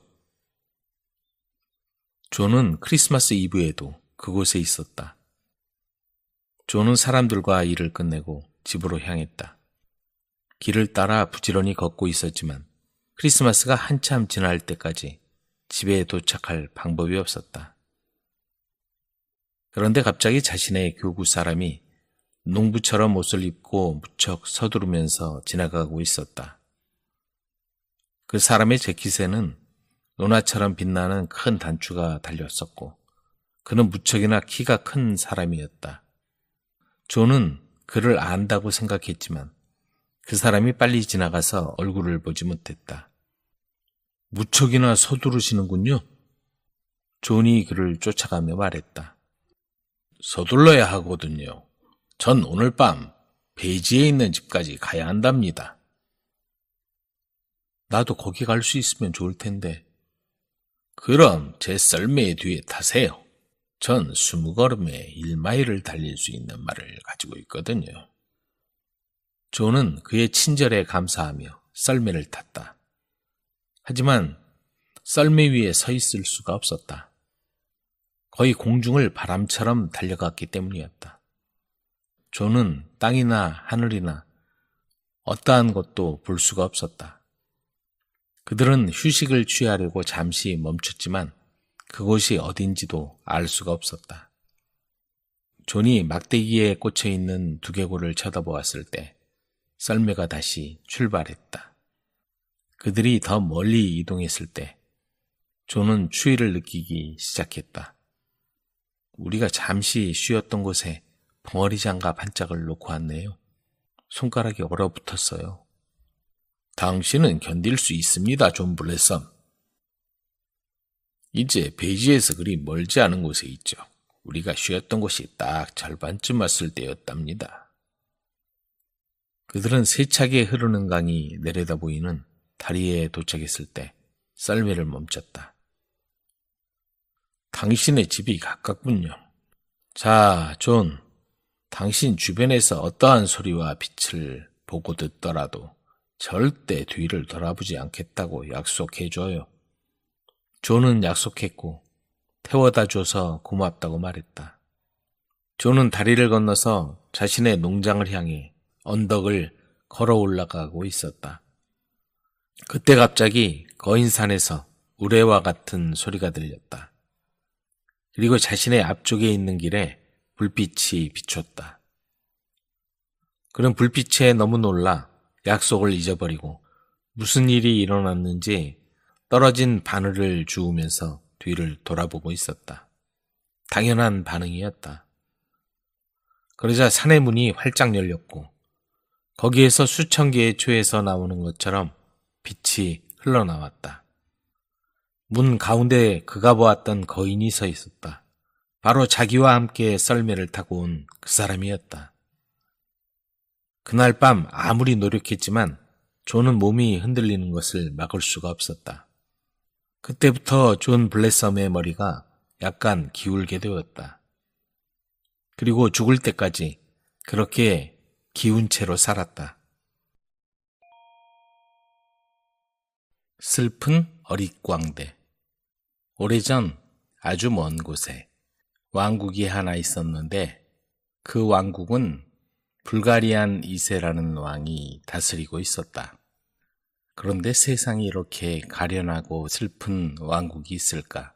존은 크리스마스 이브에도 그곳에 있었다. 존은 사람들과 일을 끝내고 집으로 향했다. 길을 따라 부지런히 걷고 있었지만 크리스마스가 한참 지날 때까지 집에 도착할 방법이 없었다. 그런데 갑자기 자신의 교구 사람이 농부처럼 옷을 입고 무척 서두르면서 지나가고 있었다. 그 사람의 재킷에는 노나처럼 빛나는 큰 단추가 달렸었고 그는 무척이나 키가 큰 사람이었다. 존은 그를 안다고 생각했지만 그 사람이 빨리 지나가서 얼굴을 보지 못했다. 무척이나 서두르시는군요. 존이 그를 쫓아가며 말했다. 서둘러야 하거든요. 전 오늘 밤 베이지에 있는 집까지 가야 한답니다. 나도 거기 갈 수 있으면 좋을 텐데. 그럼 제 썰매 뒤에 타세요. 전 20걸음에 1마일을 달릴 수 있는 말을 가지고 있거든요. 존은 그의 친절에 감사하며 썰매를 탔다. 하지만 썰매 위에 서 있을 수가 없었다. 거의 공중을 바람처럼 달려갔기 때문이었다. 존은 땅이나 하늘이나 어떠한 것도 볼 수가 없었다. 그들은 휴식을 취하려고 잠시 멈췄지만 그곳이 어딘지도 알 수가 없었다. 존이 막대기에 꽂혀있는 두개골을 쳐다보았을 때 썰매가 다시 출발했다. 그들이 더 멀리 이동했을 때 존은 추위를 느끼기 시작했다. 우리가 잠시 쉬었던 곳에 벙어리 장갑 한 짝을 놓고 왔네요. 손가락이 얼어붙었어요. 당신은 견딜 수 있습니다, 존 블레썸. 이제 베이지에서 그리 멀지 않은 곳에 있죠. 우리가 쉬었던 곳이 딱 절반쯤 왔을 때였답니다. 그들은 세차게 흐르는 강이 내려다 보이는 다리에 도착했을 때 썰매를 멈췄다. 당신의 집이 가깝군요. 자, 존, 당신 주변에서 어떠한 소리와 빛을 보고 듣더라도 절대 뒤를 돌아보지 않겠다고 약속해줘요. 존은 약속했고 태워다 줘서 고맙다고 말했다. 존은 다리를 건너서 자신의 농장을 향해 언덕을 걸어 올라가고 있었다. 그때 갑자기 거인산에서 우레와 같은 소리가 들렸다. 그리고 자신의 앞쪽에 있는 길에 불빛이 비췄다. 그는 불빛에 너무 놀라 약속을 잊어버리고 무슨 일이 일어났는지 떨어진 바늘을 주우면서 뒤를 돌아보고 있었다. 당연한 반응이었다. 그러자 산의 문이 활짝 열렸고 거기에서 수천 개의 초에서 나오는 것처럼 빛이 흘러나왔다. 문 가운데 그가 보았던 거인이 서 있었다. 바로 자기와 함께 썰매를 타고 온 그 사람이었다. 그날 밤 아무리 노력했지만 존은 몸이 흔들리는 것을 막을 수가 없었다. 그때부터 존 블레썸의 머리가 약간 기울게 되었다. 그리고 죽을 때까지 그렇게 기운 채로 살았다. 슬픈 어릿광대. 오래전 아주 먼 곳에 왕국이 하나 있었는데 그 왕국은 불가리안 2세라는 왕이 다스리고 있었다. 그런데 세상이 이렇게 가련하고 슬픈 왕국이 있을까?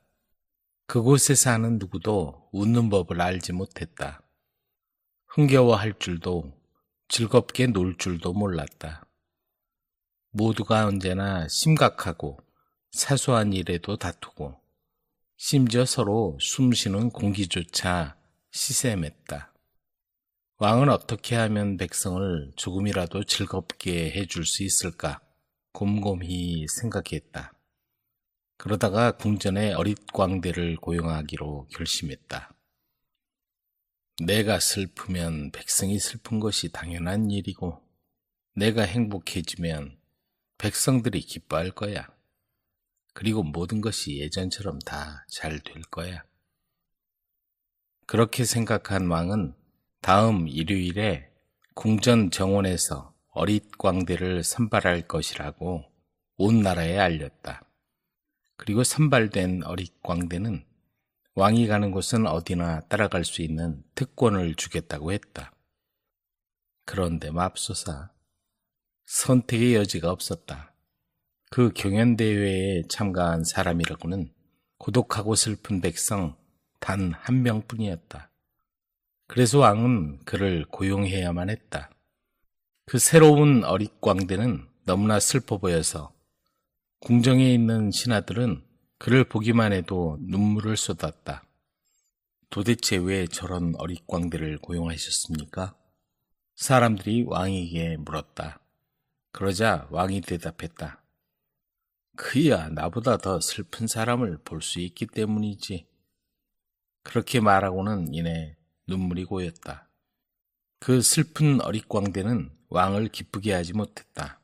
그곳에 사는 누구도 웃는 법을 알지 못했다. 흥겨워할 줄도 즐겁게 놀 줄도 몰랐다. 모두가 언제나 심각하고 사소한 일에도 다투고 심지어 서로 숨쉬는 공기조차 시샘했다. 왕은 어떻게 하면 백성을 조금이라도 즐겁게 해줄 수 있을까 곰곰이 생각했다. 그러다가 궁전에 어릿광대를 고용하기로 결심했다. 내가 슬프면 백성이 슬픈 것이 당연한 일이고 내가 행복해지면 백성들이 기뻐할 거야. 그리고 모든 것이 예전처럼 다 잘 될 거야. 그렇게 생각한 왕은 다음 일요일에 궁전 정원에서 어릿광대를 선발할 것이라고 온 나라에 알렸다. 그리고 선발된 어릿광대는 왕이 가는 곳은 어디나 따라갈 수 있는 특권을 주겠다고 했다. 그런데 맙소사 선택의 여지가 없었다. 그 경연대회에 참가한 사람이라고는 고독하고 슬픈 백성 단 한 명뿐이었다. 그래서 왕은 그를 고용해야만 했다. 그 새로운 어릿광대는 너무나 슬퍼 보여서 궁정에 있는 신하들은 그를 보기만 해도 눈물을 쏟았다. 도대체 왜 저런 어릿광대를 고용하셨습니까? 사람들이 왕에게 물었다. 그러자 왕이 대답했다. 그야 나보다 더 슬픈 사람을 볼 수 있기 때문이지. 그렇게 말하고는 이내 눈물이 고였다. 그 슬픈 어릿광대는 왕을 기쁘게 하지 못했다.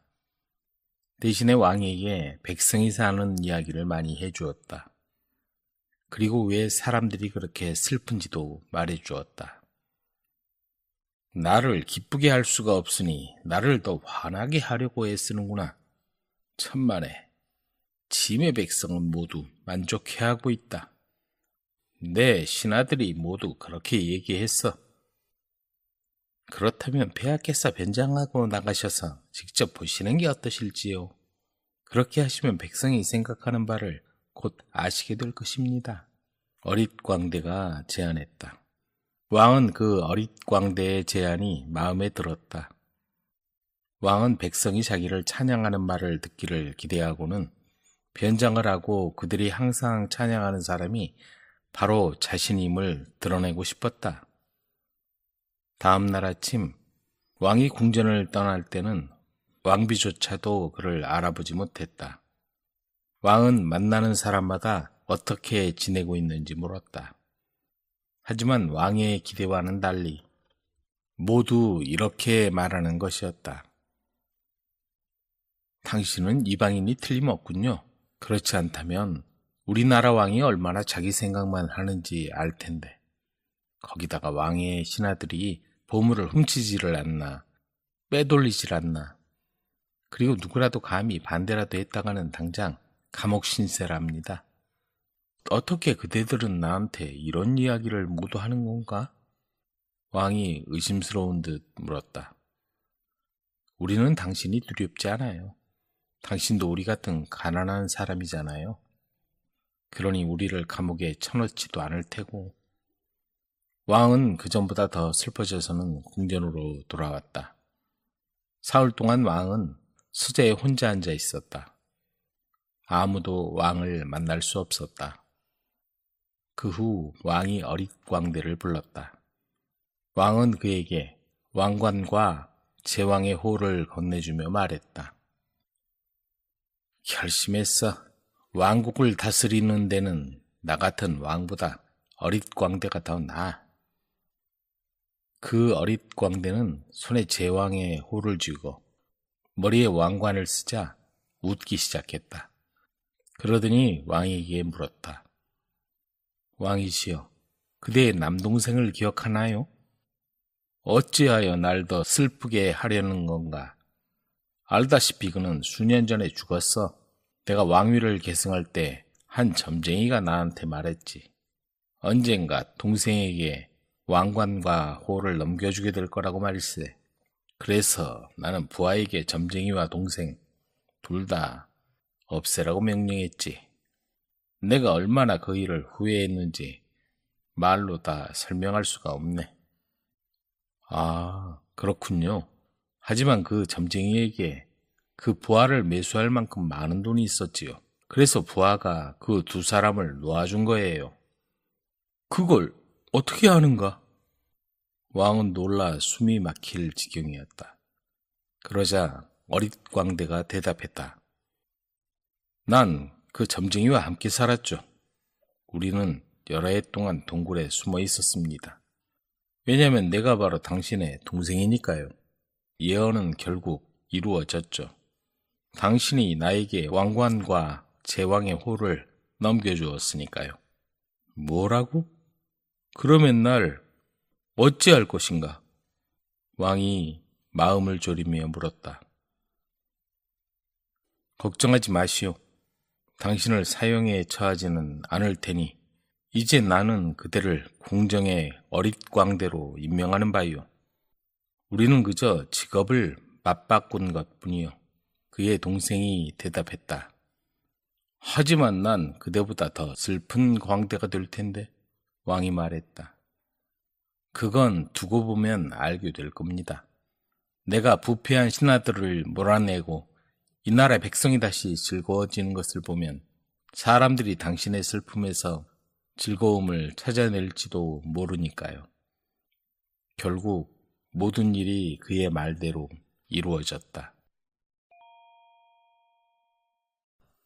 대신에 왕에게 백성이 사는 이야기를 많이 해주었다. 그리고 왜 사람들이 그렇게 슬픈지도 말해주었다. 나를 기쁘게 할 수가 없으니 나를 더 화나게 하려고 애쓰는구나. 천만에 짐의 백성은 모두 만족해하고 있다. 내 신하들이 모두 그렇게 얘기했어. 그렇다면 폐하께서 변장하고 나가셔서 직접 보시는 게 어떠실지요? 그렇게 하시면 백성이 생각하는 바를 곧 아시게 될 것입니다. 어릿광대가 제안했다. 왕은 그 어릿광대의 제안이 마음에 들었다. 왕은 백성이 자기를 찬양하는 말을 듣기를 기대하고는 변장을 하고 그들이 항상 찬양하는 사람이 바로 자신임을 드러내고 싶었다. 다음 날 아침 왕이 궁전을 떠날 때는 왕비조차도 그를 알아보지 못했다. 왕은 만나는 사람마다 어떻게 지내고 있는지 물었다. 하지만 왕의 기대와는 달리 모두 이렇게 말하는 것이었다. 당신은 이방인이 틀림없군요. 그렇지 않다면 우리나라 왕이 얼마나 자기 생각만 하는지 알 텐데. 거기다가 왕의 신하들이 보물을 훔치지를 않나, 빼돌리질 않나. 그리고 누구라도 감히 반대라도 했다가는 당장 감옥 신세랍니다. 어떻게 그대들은 나한테 이런 이야기를 모두 하는 건가? 왕이 의심스러운 듯 물었다. 우리는 당신이 두렵지 않아요. 당신도 우리 같은 가난한 사람이잖아요. 그러니 우리를 감옥에 쳐넣지도 않을 테고. 왕은 그전보다 더 슬퍼져서는 궁전으로 돌아왔다. 사흘 동안 왕은 수자에 혼자 앉아 있었다. 아무도 왕을 만날 수 없었다. 그 후 왕이 어릿광대를 불렀다. 왕은 그에게 왕관과 제왕의 호를 건네주며 말했다. 결심했어. 왕국을 다스리는 데는 나 같은 왕보다 어릿광대가 더 나아. 그 어릿광대는 손에 제왕의 호를 쥐고 머리에 왕관을 쓰자 웃기 시작했다. 그러더니 왕에게 물었다. 왕이시여, 그대의 남동생을 기억하나요? 어찌하여 날 더 슬프게 하려는 건가? 알다시피 그는 수년 전에 죽었어. 내가 왕위를 계승할 때 한 점쟁이가 나한테 말했지. 언젠가 동생에게 왕관과 호를 넘겨주게 될 거라고 말일세. 그래서 나는 부하에게 점쟁이와 동생 둘 다 없애라고 명령했지. 내가 얼마나 그 일을 후회했는지 말로 다 설명할 수가 없네. 아, 그렇군요. 하지만 그 점쟁이에게 그 부하를 매수할 만큼 많은 돈이 있었지요. 그래서 부하가 그 두 사람을 놓아준 거예요. 그걸 어떻게 아는가? 왕은 놀라 숨이 막힐 지경이었다. 그러자 어릿광대가 대답했다. 난 그 점쟁이와 함께 살았죠. 우리는 여러 해 동안 동굴에 숨어 있었습니다. 왜냐하면 내가 바로 당신의 동생이니까요. 예언은 결국 이루어졌죠. 당신이 나에게 왕관과 제왕의 호를 넘겨주었으니까요. 뭐라고? 그러면 날 어찌할 것인가? 왕이 마음을 졸이며 물었다. 걱정하지 마시오. 당신을 사형에 처하지는 않을 테니 이제 나는 그대를 궁정의 어릿광대로 임명하는 바이오. 우리는 그저 직업을 맞바꾼 것뿐이요. 그의 동생이 대답했다. 하지만 난 그대보다 더 슬픈 광대가 될 텐데. 왕이 말했다. 그건 두고 보면 알게 될 겁니다. 내가 부패한 신하들을 몰아내고 이 나라의 백성이 다시 즐거워지는 것을 보면 사람들이 당신의 슬픔에서 즐거움을 찾아낼지도 모르니까요. 결국 모든 일이 그의 말대로 이루어졌다.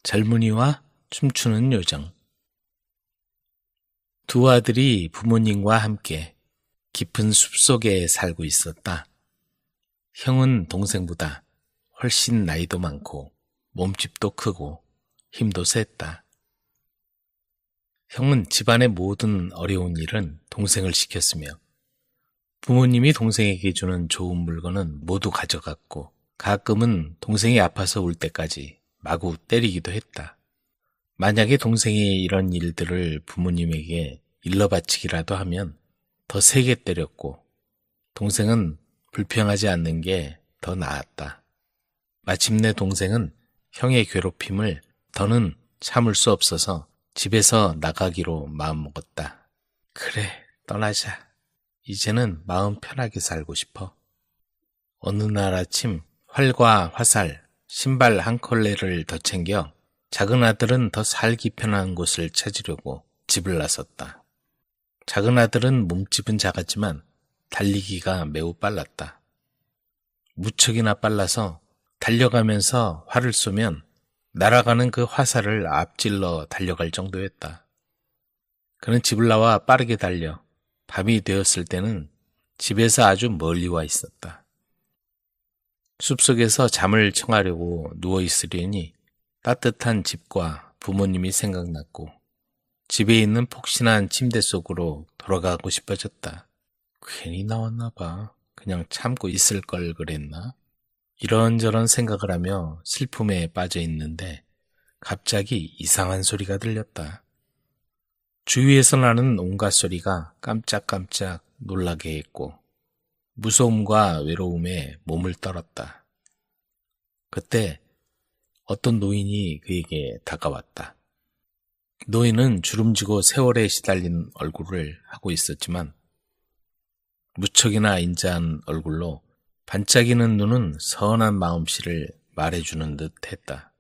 젊은이와 춤추는 요정. 두 아들이 부모님과 함께 깊은 숲속에 살고 있었다. 형은 동생보다 훨씬 나이도 많고 몸집도 크고 힘도 셌다. 형은 집안의 모든 어려운 일은 동생을 시켰으며 부모님이 동생에게 주는 좋은 물건은 모두 가져갔고 가끔은 동생이 아파서 울 때까지 마구 때리기도 했다. 만약에 동생이 이런 일들을 부모님에게 일러바치기라도 하면 더 세게 때렸고 동생은 불평하지 않는 게 더 나았다. 마침내 동생은 형의 괴롭힘을 더는 참을 수 없어서 집에서 나가기로 마음먹었다. 그래, 떠나자. 이제는 마음 편하게 살고 싶어. 어느 날 아침 활과 화살, 신발 한 컬레를 더 챙겨 작은 아들은 더 살기 편한 곳을 찾으려고 집을 나섰다. 작은 아들은 몸집은 작았지만 달리기가 매우 빨랐다. 무척이나 빨라서 달려가면서 활을 쏘면 날아가는 그 화살을 앞질러 달려갈 정도였다. 그는 집을 나와 빠르게 달려 밤이 되었을 때는 집에서 아주 멀리 와 있었다. 숲속에서 잠을 청하려고 누워있으려니 따뜻한 집과 부모님이 생각났고 집에 있는 폭신한 침대 속으로 돌아가고 싶어졌다. 괜히 나왔나 봐. 그냥 참고 있을 걸 그랬나? 이런저런 생각을 하며 슬픔에 빠져 있는데 갑자기 이상한 소리가 들렸다. 주위에서 나는 온갖 소리가 깜짝깜짝 놀라게 했고 무서움과 외로움에 몸을 떨었다. 그때 어떤 노인이 그에게 다가왔다. 노인은 주름지고 세월에 시달린 얼굴을 하고 있었지만 무척이나 인자한 얼굴로 반짝이는 눈은 선한 마음씨를 말해주는 듯 했다.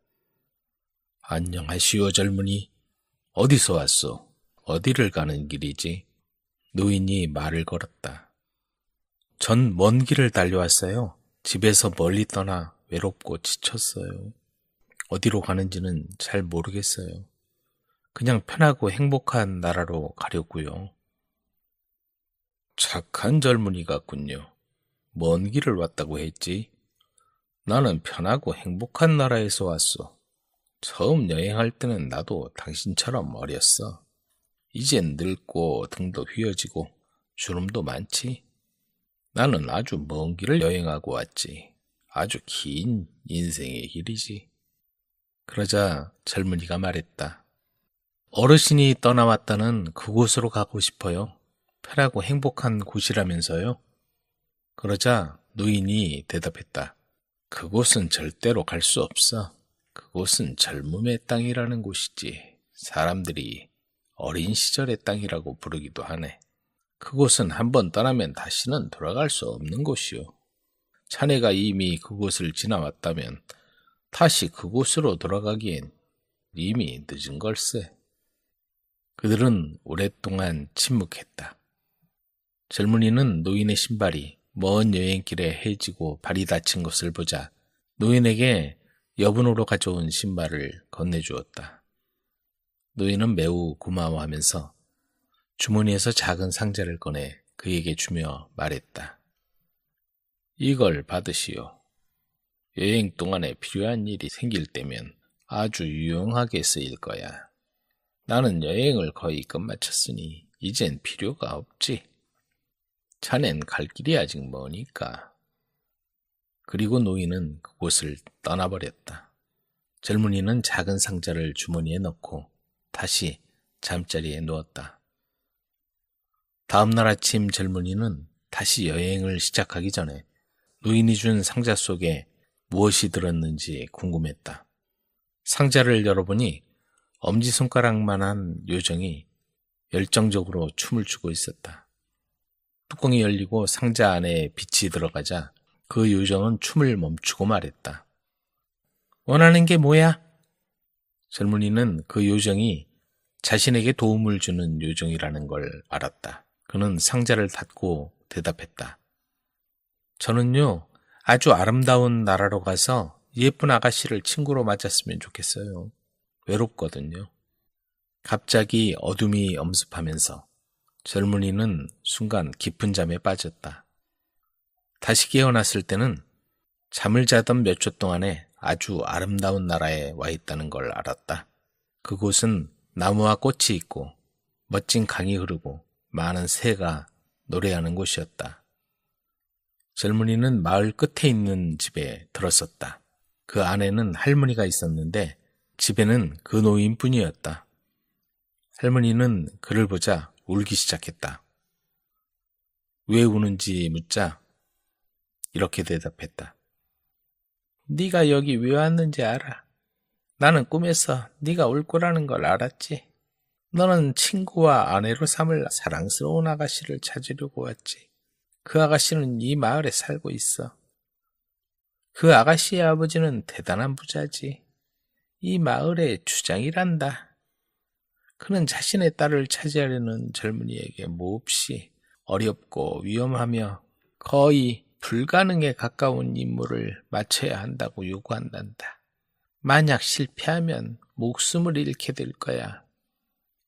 안녕하시오 젊은이. 어디서 왔소? 어디를 가는 길이지? 노인이 말을 걸었다. 전 먼 길을 달려왔어요. 집에서 멀리 떠나 외롭고 지쳤어요. 어디로 가는지는 잘 모르겠어요. 그냥 편하고 행복한 나라로 가려고요. 착한 젊은이 같군요. 먼 길을 왔다고 했지. 나는 편하고 행복한 나라에서 왔어. 처음 여행할 때는 나도 당신처럼 어렸어. 이젠 늙고 등도 휘어지고 주름도 많지. 나는 아주 먼 길을 여행하고 왔지. 아주 긴 인생의 길이지. 그러자 젊은이가 말했다. 어르신이 떠나왔다는 그곳으로 가고 싶어요. 편하고 행복한 곳이라면서요. 그러자 노인이 대답했다. 그곳은 절대로 갈 수 없어. 그곳은 젊음의 땅이라는 곳이지. 사람들이 어린 시절의 땅이라고 부르기도 하네. 그곳은 한번 떠나면 다시는 돌아갈 수 없는 곳이요. 자네가 이미 그곳을 지나왔다면 다시 그곳으로 돌아가기엔 이미 늦은 걸세. 그들은 오랫동안 침묵했다. 젊은이는 노인의 신발이 먼 여행길에 해지고 발이 다친 것을 보자 노인에게 여분으로 가져온 신발을 건네주었다. 노인은 매우 고마워하면서 주머니에서 작은 상자를 꺼내 그에게 주며 말했다. 이걸 받으시오. 여행 동안에 필요한 일이 생길 때면 아주 유용하게 쓰일 거야. 나는 여행을 거의 끝마쳤으니 이젠 필요가 없지. 자넨 갈 길이 아직 머니까. 그리고 노인은 그곳을 떠나버렸다. 젊은이는 작은 상자를 주머니에 넣고 다시 잠자리에 누웠다. 다음 날 아침 젊은이는 다시 여행을 시작하기 전에 노인이 준 상자 속에 무엇이 들었는지 궁금했다. 상자를 열어보니 엄지손가락만한 요정이 열정적으로 춤을 추고 있었다. 뚜껑이 열리고 상자 안에 빛이 들어가자 그 요정은 춤을 멈추고 말했다. 원하는 게 뭐야? 젊은이는 그 요정이 자신에게 도움을 주는 요정이라는 걸 알았다. 그는 상자를 닫고 대답했다. 저는요, 아주 아름다운 나라로 가서 예쁜 아가씨를 친구로 맞았으면 좋겠어요. 외롭거든요. 갑자기 어둠이 엄습하면서 젊은이는 순간 깊은 잠에 빠졌다. 다시 깨어났을 때는 잠을 자던 몇 초 동안에 아주 아름다운 나라에 와 있다는 걸 알았다. 그곳은 나무와 꽃이 있고 멋진 강이 흐르고 많은 새가 노래하는 곳이었다. 젊은이는 마을 끝에 있는 집에 들었었다. 그 안에는 할머니가 있었는데 집에는 그 노인뿐이었다. 할머니는 그를 보자 울기 시작했다. 왜 우는지 묻자 이렇게 대답했다. 네가 여기 왜 왔는지 알아. 나는 꿈에서 네가 올 거라는 걸 알았지. 너는 친구와 아내로 삼을 사랑스러운 아가씨를 찾으려고 왔지. 그 아가씨는 이 마을에 살고 있어. 그 아가씨의 아버지는 대단한 부자지. 이 마을의 주장이란다. 그는 자신의 딸을 차지하려는 젊은이에게 몹시 어렵고 위험하며 거의 불가능에 가까운 임무를 마쳐야 한다고 요구한단다. 만약 실패하면 목숨을 잃게 될 거야.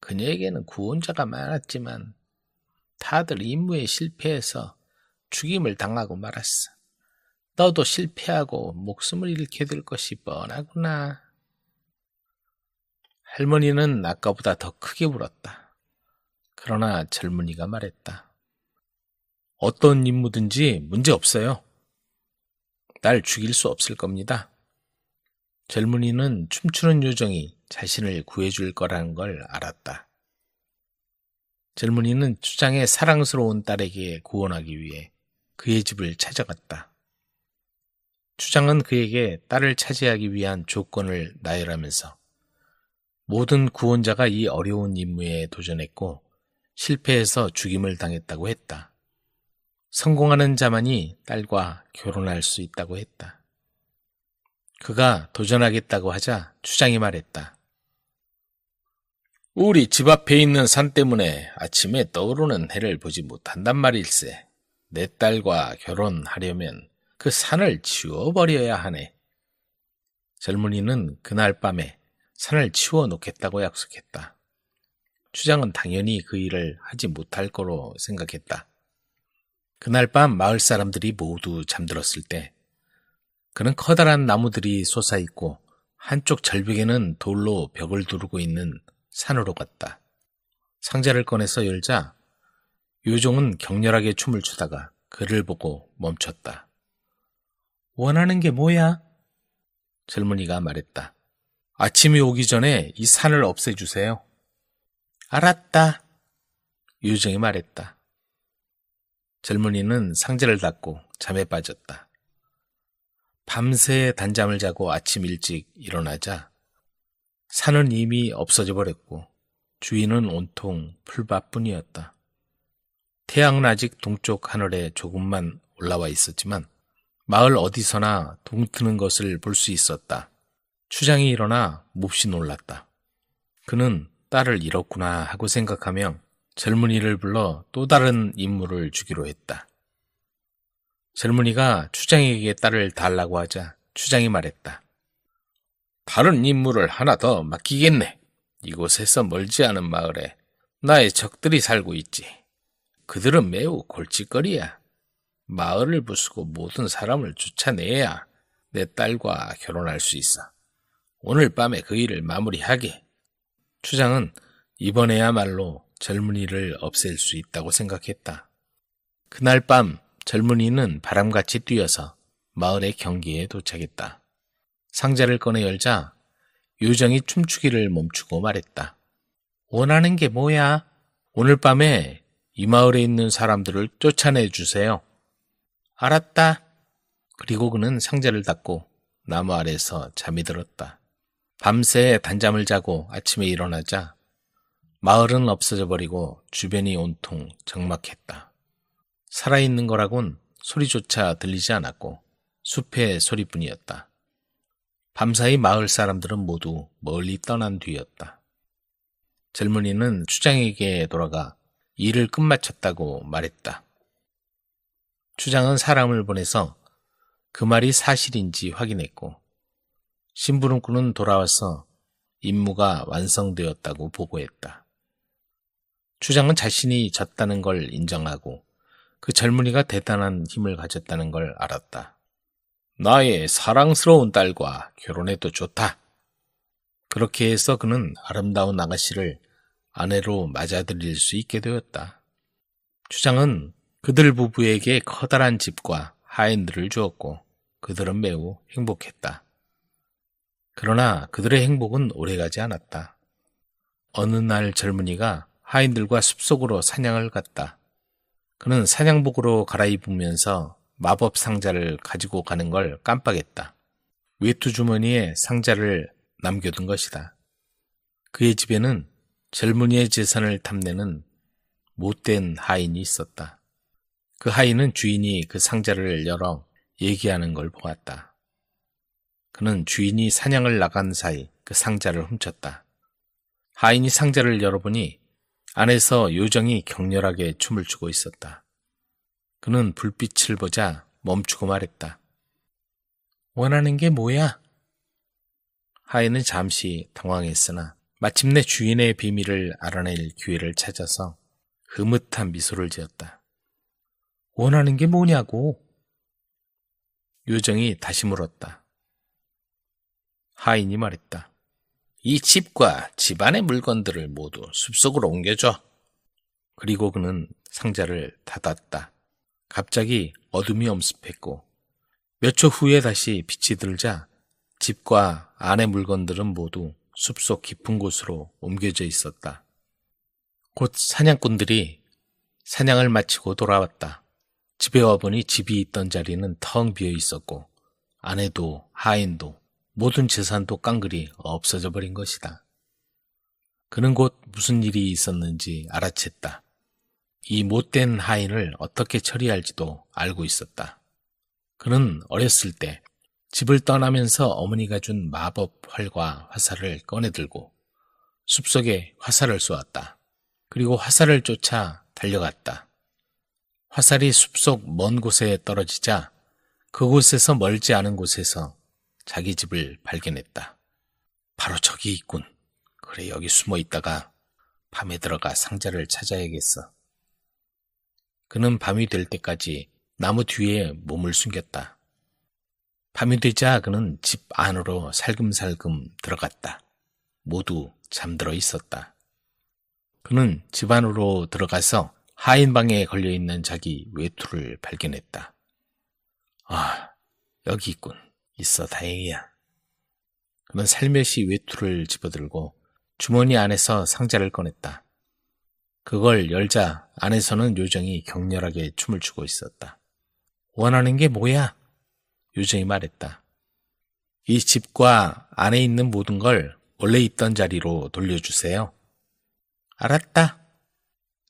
그녀에게는 구원자가 많았지만 다들 임무에 실패해서 죽임을 당하고 말았어. 너도 실패하고 목숨을 잃게 될 것이 뻔하구나. 할머니는 아까보다 더 크게 울었다. 그러나 젊은이가 말했다. 어떤 임무든지 문제 없어요. 날 죽일 수 없을 겁니다. 젊은이는 춤추는 요정이 자신을 구해줄 거라는 걸 알았다. 젊은이는 추장의 사랑스러운 딸에게 구원하기 위해 그의 집을 찾아갔다. 추장은 그에게 딸을 차지하기 위한 조건을 나열하면서 모든 구원자가 이 어려운 임무에 도전했고 실패해서 죽임을 당했다고 했다. 성공하는 자만이 딸과 결혼할 수 있다고 했다. 그가 도전하겠다고 하자 추장이 말했다. 우리 집 앞에 있는 산 때문에 아침에 떠오르는 해를 보지 못한단 말일세. 내 딸과 결혼하려면 그 산을 치워버려야 하네. 젊은이는 그날 밤에 산을 치워놓겠다고 약속했다. 추장은 당연히 그 일을 하지 못할 거로 생각했다. 그날 밤 마을 사람들이 모두 잠들었을 때 그는 커다란 나무들이 솟아있고 한쪽 절벽에는 돌로 벽을 두르고 있는 산으로 갔다. 상자를 꺼내서 열자 요정은 격렬하게 춤을 추다가 그를 보고 멈췄다. 원하는 게 뭐야? 젊은이가 말했다. 아침이 오기 전에 이 산을 없애주세요. 알았다. 요정이 말했다. 젊은이는 상자를 닫고 잠에 빠졌다. 밤새 단잠을 자고 아침 일찍 일어나자 산은 이미 없어져 버렸고 주위는 온통 풀밭뿐이었다. 태양은 아직 동쪽 하늘에 조금만 올라와 있었지만 마을 어디서나 동트는 것을 볼 수 있었다. 추장이 일어나 몹시 놀랐다. 그는 딸을 잃었구나 하고 생각하며 젊은이를 불러 또 다른 임무를 주기로 했다. 젊은이가 추장에게 딸을 달라고 하자 추장이 말했다. 다른 임무를 하나 더 맡기겠네. 이곳에서 멀지 않은 마을에 나의 적들이 살고 있지. 그들은 매우 골칫거리야. 마을을 부수고 모든 사람을 쫓아내야 내 딸과 결혼할 수 있어. 오늘 밤에 그 일을 마무리하게. 추장은 이번에야말로 젊은이를 없앨 수 있다고 생각했다. 그날 밤 젊은이는 바람같이 뛰어서 마을의 경기에 도착했다. 상자를 꺼내 열자 요정이 춤추기를 멈추고 말했다. 원하는 게 뭐야? 오늘 밤에 이 마을에 있는 사람들을 쫓아내 주세요. 알았다. 그리고 그는 상자를 닫고 나무 아래서 잠이 들었다. 밤새 단잠을 자고 아침에 일어나자 마을은 없어져 버리고 주변이 온통 적막했다. 살아있는 거라곤 소리조차 들리지 않았고 숲의 소리뿐이었다. 밤사이 마을 사람들은 모두 멀리 떠난 뒤였다. 젊은이는 추장에게 돌아가 일을 끝마쳤다고 말했다. 추장은 사람을 보내서 그 말이 사실인지 확인했고 심부름꾼은 돌아와서 임무가 완성되었다고 보고했다. 추장은 자신이 졌다는 걸 인정하고 그 젊은이가 대단한 힘을 가졌다는 걸 알았다. 나의 사랑스러운 딸과 결혼해도 좋다. 그렇게 해서 그는 아름다운 아가씨를 아내로 맞아들일 수 있게 되었다. 추장은 그들 부부에게 커다란 집과 하인들을 주었고 그들은 매우 행복했다. 그러나 그들의 행복은 오래가지 않았다. 어느 날 젊은이가 하인들과 숲속으로 사냥을 갔다. 그는 사냥복으로 갈아입으면서 마법 상자를 가지고 가는 걸 깜빡했다. 외투 주머니에 상자를 남겨둔 것이다. 그의 집에는 젊은이의 재산을 탐내는 못된 하인이 있었다. 그 하인은 주인이 그 상자를 열어 얘기하는 걸 보았다. 그는 주인이 사냥을 나간 사이 그 상자를 훔쳤다. 하인이 상자를 열어보니 안에서 요정이 격렬하게 춤을 추고 있었다. 그는 불빛을 보자 멈추고 말했다. 원하는 게 뭐야? 하인은 잠시 당황했으나 마침내 주인의 비밀을 알아낼 기회를 찾아서 흐뭇한 미소를 지었다. 원하는 게 뭐냐고? 요정이 다시 물었다. 하인이 말했다. 이 집과 집안의 물건들을 모두 숲속으로 옮겨줘. 그리고 그는 상자를 닫았다. 갑자기 어둠이 엄습했고 몇 초 후에 다시 빛이 들자 집과 안의 물건들은 모두 숲속 깊은 곳으로 옮겨져 있었다. 곧 사냥꾼들이 사냥을 마치고 돌아왔다. 집에 와보니 집이 있던 자리는 텅 비어 있었고 아내도 하인도 모든 재산도 깡그리 없어져 버린 것이다. 그는 곧 무슨 일이 있었는지 알아챘다. 이 못된 하인을 어떻게 처리할지도 알고 있었다. 그는 어렸을 때 집을 떠나면서 어머니가 준 마법 활과 화살을 꺼내들고 숲속에 화살을 쏘았다. 그리고 화살을 쫓아 달려갔다. 화살이 숲속 먼 곳에 떨어지자 그곳에서 멀지 않은 곳에서 자기 집을 발견했다. 바로 저기 있군. 그래, 여기 숨어 있다가 밤에 들어가 상자를 찾아야겠어. 그는 밤이 될 때까지 나무 뒤에 몸을 숨겼다. 밤이 되자 그는 집 안으로 살금살금 들어갔다. 모두 잠들어 있었다. 그는 집 안으로 들어가서 하인방에 걸려있는 자기 외투를 발견했다. 아, 여기 있군. 있어 다행이야. 그는 살며시 외투를 집어들고 주머니 안에서 상자를 꺼냈다. 그걸 열자 안에서는 요정이 격렬하게 춤을 추고 있었다. 원하는 게 뭐야? 요정이 말했다. 이 집과 안에 있는 모든 걸 원래 있던 자리로 돌려주세요. 알았다.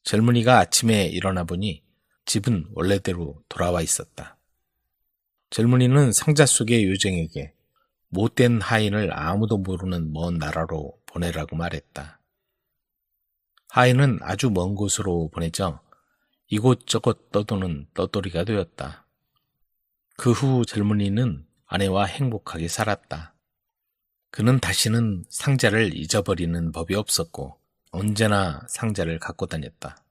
젊은이가 아침에 일어나 보니 집은 원래대로 돌아와 있었다. 젊은이는 상자 속의 요정에게 못된 하인을 아무도 모르는 먼 나라로 보내라고 말했다. 하인은 아주 먼 곳으로 보내져 이곳저곳 떠도는 떠돌이가 되었다. 그 후 젊은이는 아내와 행복하게 살았다. 그는 다시는 상자를 잊어버리는 법이 없었고 언제나 상자를 갖고 다녔다.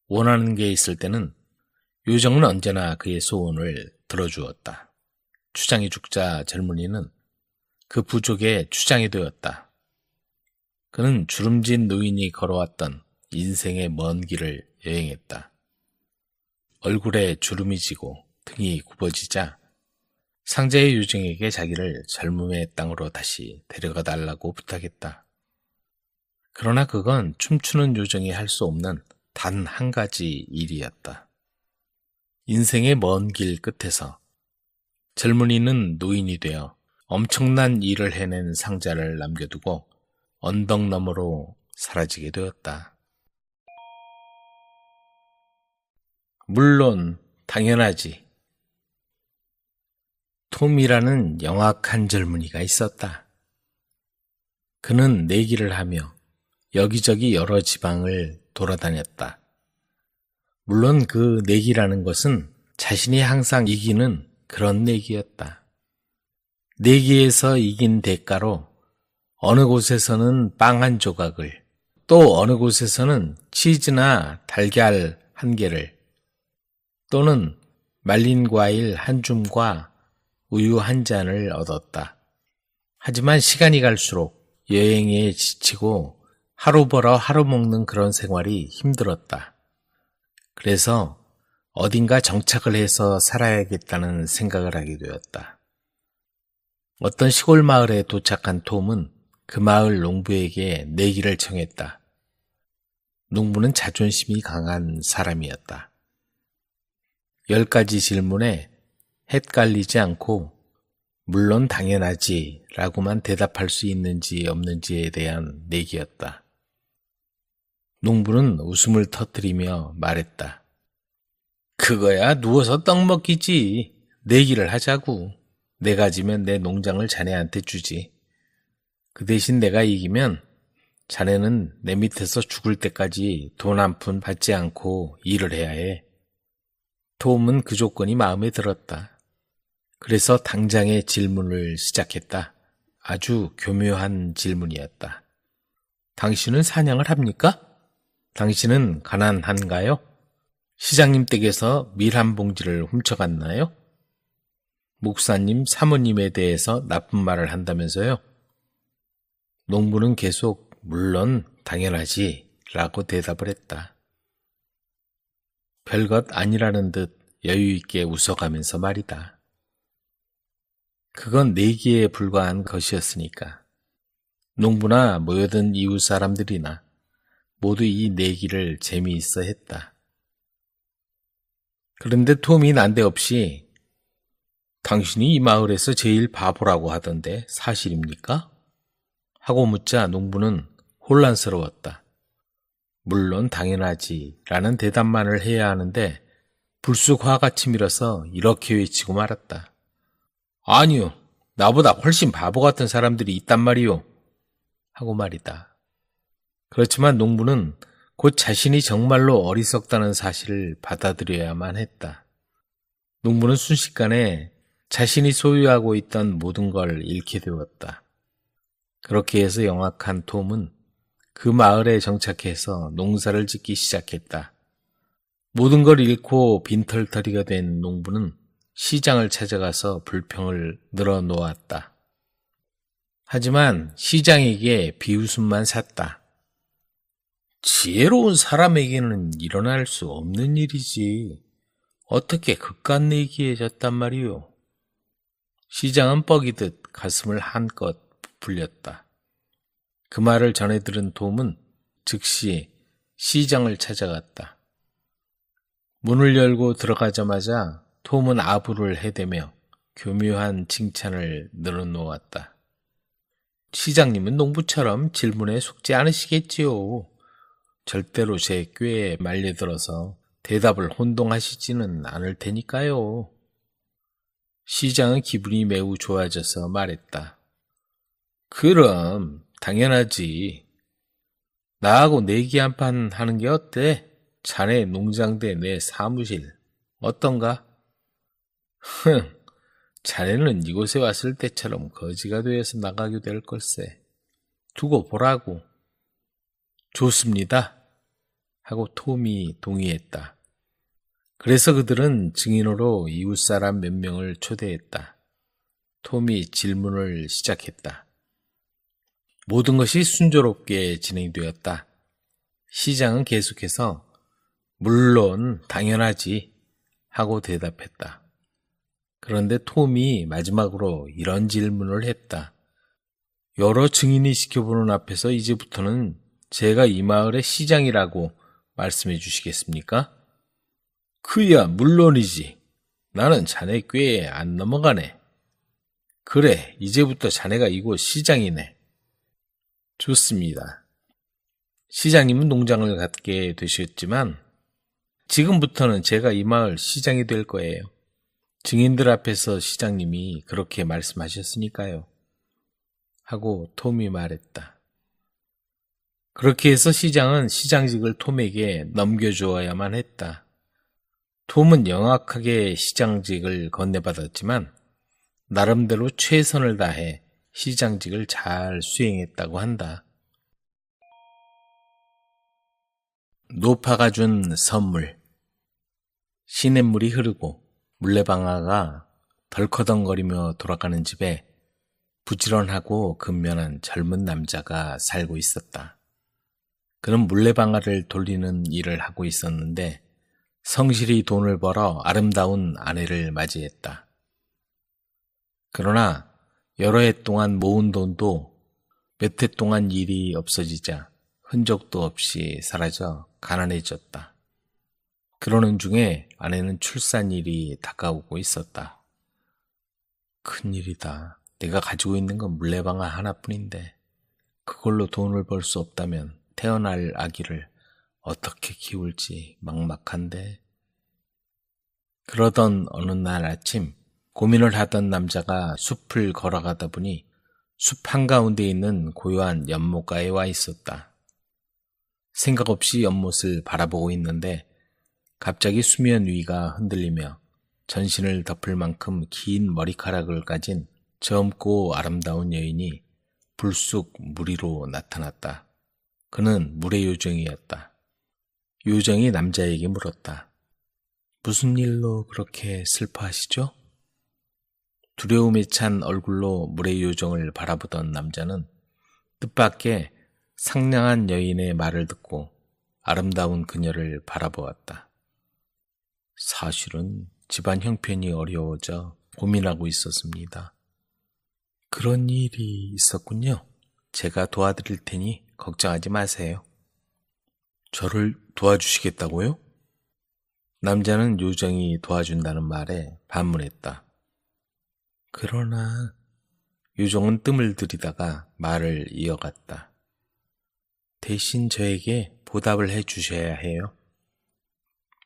원하는 게 있을 때는 요정은 언제나 그의 소원을 들어주었다. 추장이 죽자 젊은이는 그 부족의 추장이 되었다. 그는 주름진 노인이 걸어왔던 인생의 먼 길을 여행했다. 얼굴에 주름이 지고 등이 굽어지자 상자의 요정에게 자기를 젊음의 땅으로 다시 데려가 달라고 부탁했다. 그러나 그건 춤추는 요정이 할 수 없는 단 한 가지 일이었다. 인생의 먼 길 끝에서 젊은이는 노인이 되어 엄청난 일을 해낸 상자를 남겨두고 언덕 너머로 사라지게 되었다. 물론 당연하지. 톰이라는 영악한 젊은이가 있었다. 그는 내기를 하며 여기저기 여러 지방을 돌아다녔다. 물론 그 내기라는 것은 자신이 항상 이기는 그런 내기였다. 내기에서 이긴 대가로 어느 곳에서는 빵 한 조각을, 또 어느 곳에서는 치즈나 달걀 한 개를, 또는 말린 과일 한 줌과 우유 한 잔을 얻었다. 하지만 시간이 갈수록 여행에 지치고 하루 벌어 하루 먹는 그런 생활이 힘들었다. 그래서 어딘가 정착을 해서 살아야겠다는 생각을 하게 되었다. 어떤 시골 마을에 도착한 톰은 그 마을 농부에게 내기를 청했다. 농부는 자존심이 강한 사람이었다. 10가지 질문에 헷갈리지 않고 물론 당연하지 라고만 대답할 수 있는지 없는지에 대한 내기였다. 농부는 웃음을 터뜨리며 말했다. 그거야 누워서 떡 먹기지. 내기를 하자고. 내가 지면 내 농장을 자네한테 주지. 그 대신 내가 이기면 자네는 내 밑에서 죽을 때까지 돈 한 푼 받지 않고 일을 해야 해. 톰은 그 조건이 마음에 들었다. 그래서 당장의 질문을 시작했다. 아주 교묘한 질문이었다. 당신은 사냥을 합니까? 당신은 가난한가요? 시장님 댁에서 밀 한 봉지를 훔쳐갔나요? 목사님, 사모님에 대해서 나쁜 말을 한다면서요? 농부는 계속 물론 당연하지 라고 대답을 했다. 별것 아니라는 듯 여유있게 웃어가면서 말이다. 그건 내기에 불과한 것이었으니까. 농부나 모여든 이웃 사람들이나 모두 이 내기를 재미있어 했다. 그런데 톰이 난데없이 당신이 이 마을에서 제일 바보라고 하던데 사실입니까? 하고 묻자 농부는 혼란스러웠다. 물론 당연하지 라는 대답만을 해야 하는데 불쑥 화가 치밀어서 이렇게 외치고 말았다. 아니요, 나보다 훨씬 바보 같은 사람들이 있단 말이요. 하고 말이다. 그렇지만 농부는 곧 자신이 정말로 어리석다는 사실을 받아들여야만 했다. 농부는 순식간에 자신이 소유하고 있던 모든 걸 잃게 되었다. 그렇게 해서 영악한 톰은 그 마을에 정착해서 농사를 짓기 시작했다. 모든 걸 잃고 빈털터리가 된 농부는 시장을 찾아가서 불평을 늘어놓았다. 하지만 시장에게 비웃음만 샀다. 지혜로운 사람에게는 일어날 수 없는 일이지. 어떻게 그깟 내기에 졌단 말이오. 시장은 뻐기듯 가슴을 한껏 부풀렸다. 그 말을 전해 들은 톰은 즉시 시장을 찾아갔다. 문을 열고 들어가자마자 톰은 아부를 해대며 교묘한 칭찬을 늘어놓았다. 시장님은 농부처럼 질문에 속지 않으시겠지요. 절대로 제 꾀에 말려들어서 대답을 혼동하시지는 않을 테니까요. 시장은 기분이 매우 좋아져서 말했다. 그럼 당연하지. 나하고 내기 한판 하는 게 어때? 자네 농장 대 내 사무실 어떤가? 흥, 자네는 이곳에 왔을 때처럼 거지가 되어서 나가게 될 걸세. 두고 보라고. 좋습니다. 하고 톰이 동의했다. 그래서 그들은 증인으로 이웃사람 몇 명을 초대했다. 톰이 질문을 시작했다. 모든 것이 순조롭게 진행되었다. 시장은 계속해서 물론 당연하지 하고 대답했다. 그런데 톰이 마지막으로 이런 질문을 했다. 여러 증인이 지켜보는 앞에서 이제부터는 제가 이 마을의 시장이라고 말씀해 주시겠습니까? 그야 물론이지. 나는 자네 꾀에 안 넘어가네. 그래, 이제부터 자네가 이곳 시장이네. 좋습니다. 시장님은 농장을 갖게 되셨지만 지금부터는 제가 이 마을 시장이 될 거예요. 증인들 앞에서 시장님이 그렇게 말씀하셨으니까요. 하고 톰이 말했다. 그렇게 해서 시장은 시장직을 톰에게 넘겨주어야만 했다. 톰은 영악하게 시장직을 건네받았지만 나름대로 최선을 다해 시장직을 잘 수행했다고 한다. 노파가 준 선물. 시냇물이 흐르고 물레방아가 덜커덩거리며 돌아가는 집에 부지런하고 근면한 젊은 남자가 살고 있었다. 그는 물레방아를 돌리는 일을 하고 있었는데 성실히 돈을 벌어 아름다운 아내를 맞이했다. 그러나 여러 해 동안 모은 돈도 몇 해 동안 일이 없어지자 흔적도 없이 사라져 가난해졌다. 그러는 중에 아내는 출산일이 다가오고 있었다. 큰일이다. 내가 가지고 있는 건 물레방아 하나뿐인데 그걸로 돈을 벌 수 없다면 태어날 아기를 어떻게 키울지 막막한데. 그러던 어느 날 아침 고민을 하던 남자가 숲을 걸어가다 보니 숲 한가운데 있는 고요한 연못가에 와 있었다. 생각 없이 연못을 바라보고 있는데 갑자기 수면 위가 흔들리며 전신을 덮을 만큼 긴 머리카락을 가진 젊고 아름다운 여인이 불쑥 물 위로 나타났다. 그는 물의 요정이었다. 요정이 남자에게 물었다. 무슨 일로 그렇게 슬퍼하시죠? 두려움에 찬 얼굴로 물의 요정을 바라보던 남자는 뜻밖의 상냥한 여인의 말을 듣고 아름다운 그녀를 바라보았다. 사실은 집안 형편이 어려워져 고민하고 있었습니다. 그런 일이 있었군요. 제가 도와드릴 테니 걱정하지 마세요. 저를 도와주시겠다고요? 남자는 요정이 도와준다는 말에 반문했다. 그러나 요정은 뜸을 들이다가 말을 이어갔다. 대신 저에게 보답을 해주셔야 해요.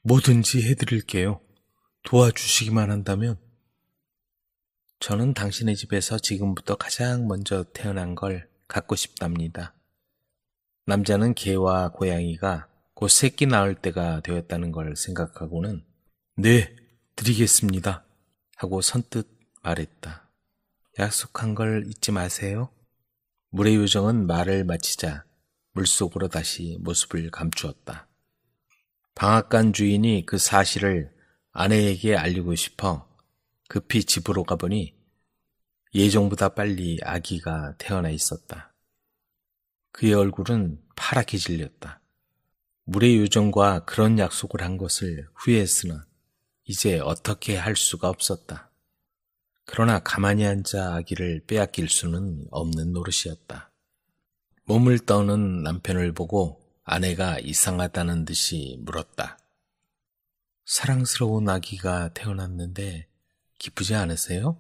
뭐든지 해드릴게요. 도와주시기만 한다면. 저는 당신의 집에서 지금부터 가장 먼저 태어난 걸 갖고 싶답니다. 남자는 개와 고양이가 곧 새끼 낳을 때가 되었다는 걸 생각하고는 네, 드리겠습니다 하고 선뜻 말했다. 약속한 걸 잊지 마세요. 물의 요정은 말을 마치자 물속으로 다시 모습을 감추었다. 방앗간 주인이 그 사실을 아내에게 알리고 싶어 급히 집으로 가보니 예정보다 빨리 아기가 태어나 있었다. 그의 얼굴은 파랗게 질렸다. 물의 요정과 그런 약속을 한 것을 후회했으나 이제 어떻게 할 수가 없었다. 그러나 가만히 앉아 아기를 빼앗길 수는 없는 노릇이었다. 몸을 떠는 남편을 보고 아내가 이상하다는 듯이 물었다. 사랑스러운 아기가 태어났는데 기쁘지 않으세요?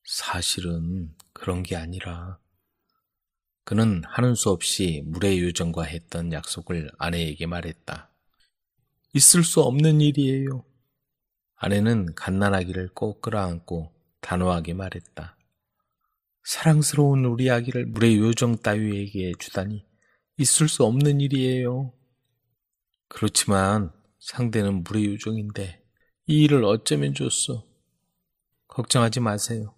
사실은 그런 게 아니라. 그는 하는 수 없이 물의 요정과 했던 약속을 아내에게 말했다. 있을 수 없는 일이에요. 아내는 갓난아기를 꼭 끌어안고 단호하게 말했다. 사랑스러운 우리 아기를 물의 요정 따위에게 주다니 있을 수 없는 일이에요. 그렇지만 상대는 물의 요정인데 이 일을 어쩌면 좋소. 걱정하지 마세요.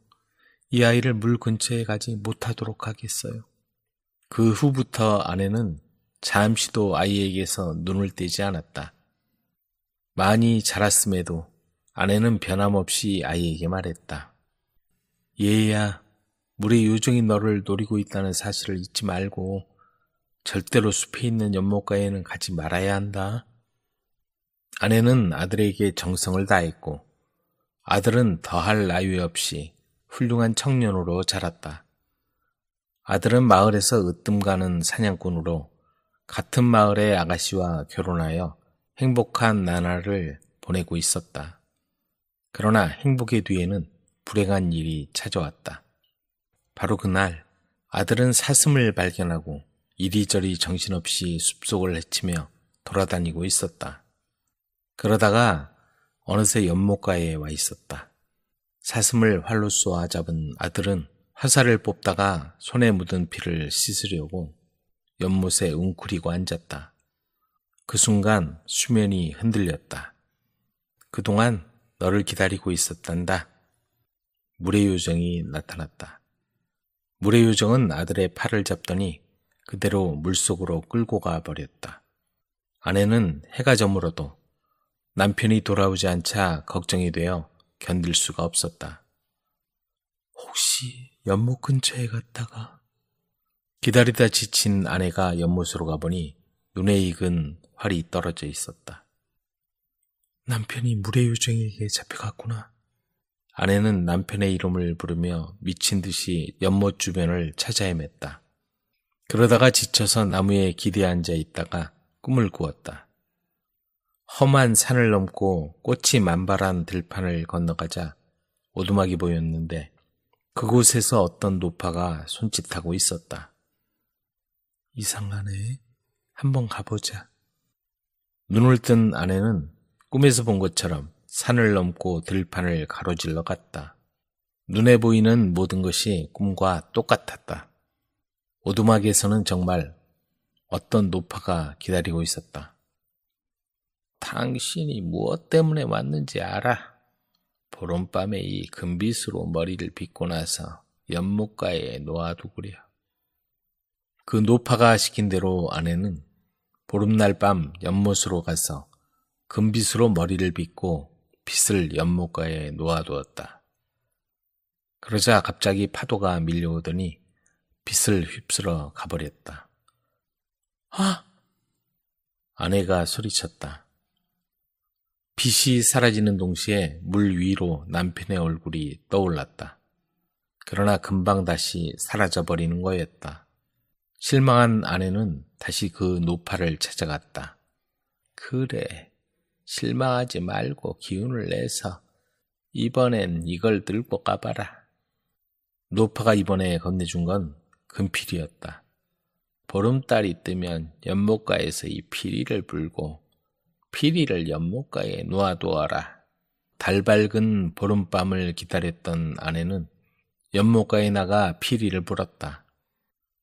이 아이를 물 근처에 가지 못하도록 하겠어요. 그 후부터 아내는 잠시도 아이에게서 눈을 떼지 않았다. 많이 자랐음에도 아내는 변함없이 아이에게 말했다. 얘야, 물의 요정이 너를 노리고 있다는 사실을 잊지 말고 절대로 숲에 있는 연못가에는 가지 말아야 한다. 아내는 아들에게 정성을 다했고 아들은 더할 나위 없이 훌륭한 청년으로 자랐다. 아들은 마을에서 으뜸 가는 사냥꾼으로 같은 마을의 아가씨와 결혼하여 행복한 나날을 보내고 있었다. 그러나 행복의 뒤에는 불행한 일이 찾아왔다. 바로 그날 아들은 사슴을 발견하고 이리저리 정신없이 숲속을 헤치며 돌아다니고 있었다. 그러다가 어느새 연못가에 와 있었다. 사슴을 활로 쏘아 잡은 아들은 화살을 뽑다가 손에 묻은 피를 씻으려고 연못에 웅크리고 앉았다. 그 순간 수면이 흔들렸다. 그동안 너를 기다리고 있었단다. 물의 요정이 나타났다. 물의 요정은 아들의 팔을 잡더니 그대로 물속으로 끌고 가 버렸다. 아내는 해가 저물어도 남편이 돌아오지 않자 걱정이 되어 견딜 수가 없었다. 혹시 연못 근처에 갔다가... 기다리다 지친 아내가 연못으로 가보니 눈에 익은 활이 떨어져 있었다. 남편이 물의 요정에게 잡혀갔구나. 아내는 남편의 이름을 부르며 미친 듯이 연못 주변을 찾아 헤맸다. 그러다가 지쳐서 나무에 기대 앉아 있다가 꿈을 꾸었다. 험한 산을 넘고 꽃이 만발한 들판을 건너가자 오두막이 보였는데 그곳에서 어떤 노파가 손짓하고 있었다. 이상하네. 한번 가보자. 눈을 뜬 아내는 꿈에서 본 것처럼 산을 넘고 들판을 가로질러 갔다. 눈에 보이는 모든 것이 꿈과 똑같았다. 오두막에서는 정말 어떤 노파가 기다리고 있었다. 당신이 무엇 때문에 왔는지 알아? 보름밤에 이 금빗으로 머리를 빗고 나서 연못가에 놓아두구려. 그 노파가 시킨 대로 아내는 보름날 밤 연못으로 가서 금빗으로 머리를 빗고 빗을 연못가에 놓아두었다. 그러자 갑자기 파도가 밀려오더니 빗을 휩쓸어 가버렸다. 아! 아내가 소리쳤다. 빛이 사라지는 동시에 물 위로 남편의 얼굴이 떠올랐다. 그러나 금방 다시 사라져버리는 거였다. 실망한 아내는 다시 그 노파를 찾아갔다. 그래, 실망하지 말고 기운을 내서 이번엔 이걸 들고 가봐라. 노파가 이번에 건네준 건 금피리였다. 보름달이 뜨면 연못가에서 이 피리를 불고 피리를 연못가에 놓아두어라. 달 밝은 보름밤을 기다렸던 아내는 연못가에 나가 피리를 불었다.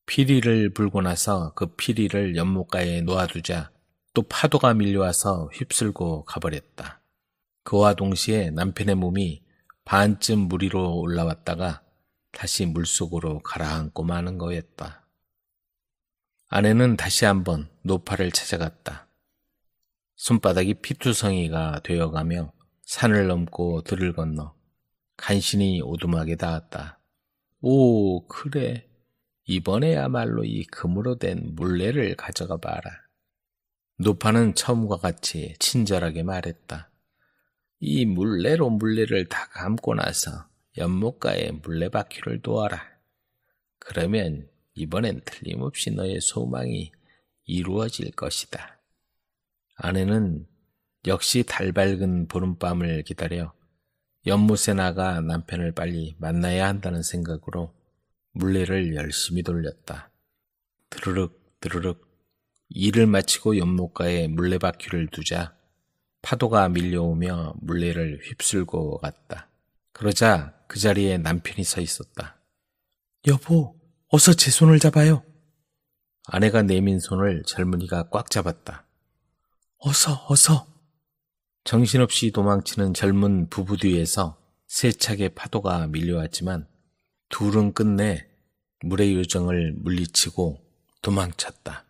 피리를 불고 나서 그 피리를 연못가에 놓아두자 또 파도가 밀려와서 휩쓸고 가버렸다. 그와 동시에 남편의 몸이 반쯤 물 위로 올라왔다가 다시 물속으로 가라앉고 마는 거였다. 아내는 다시 한번 노파를 찾아갔다. 손바닥이 피투성이가 되어가며 산을 넘고 들을 건너 간신히 오두막에 닿았다. 오, 그래. 이번에야말로 이 금으로 된 물레를 가져가 봐라. 노파는 처음과 같이 친절하게 말했다. 이 물레로 물레를 다 감고 나서 연못가에 물레바퀴를 놓아라. 그러면 이번엔 틀림없이 너의 소망이 이루어질 것이다. 아내는 역시 달 밝은 보름밤을 기다려 연못에 나가 남편을 빨리 만나야 한다는 생각으로 물레를 열심히 돌렸다. 드르륵 드르륵 일을 마치고 연못가에 물레바퀴를 두자 파도가 밀려오며 물레를 휩쓸고 갔다. 그러자 그 자리에 남편이 서 있었다. 여보, 어서 제 손을 잡아요. 아내가 내민 손을 젊은이가 꽉 잡았다. 어서. 정신없이 도망치는 젊은 부부 뒤에서 세차게 파도가 밀려왔지만 둘은 끝내 물의 요정을 물리치고 도망쳤다.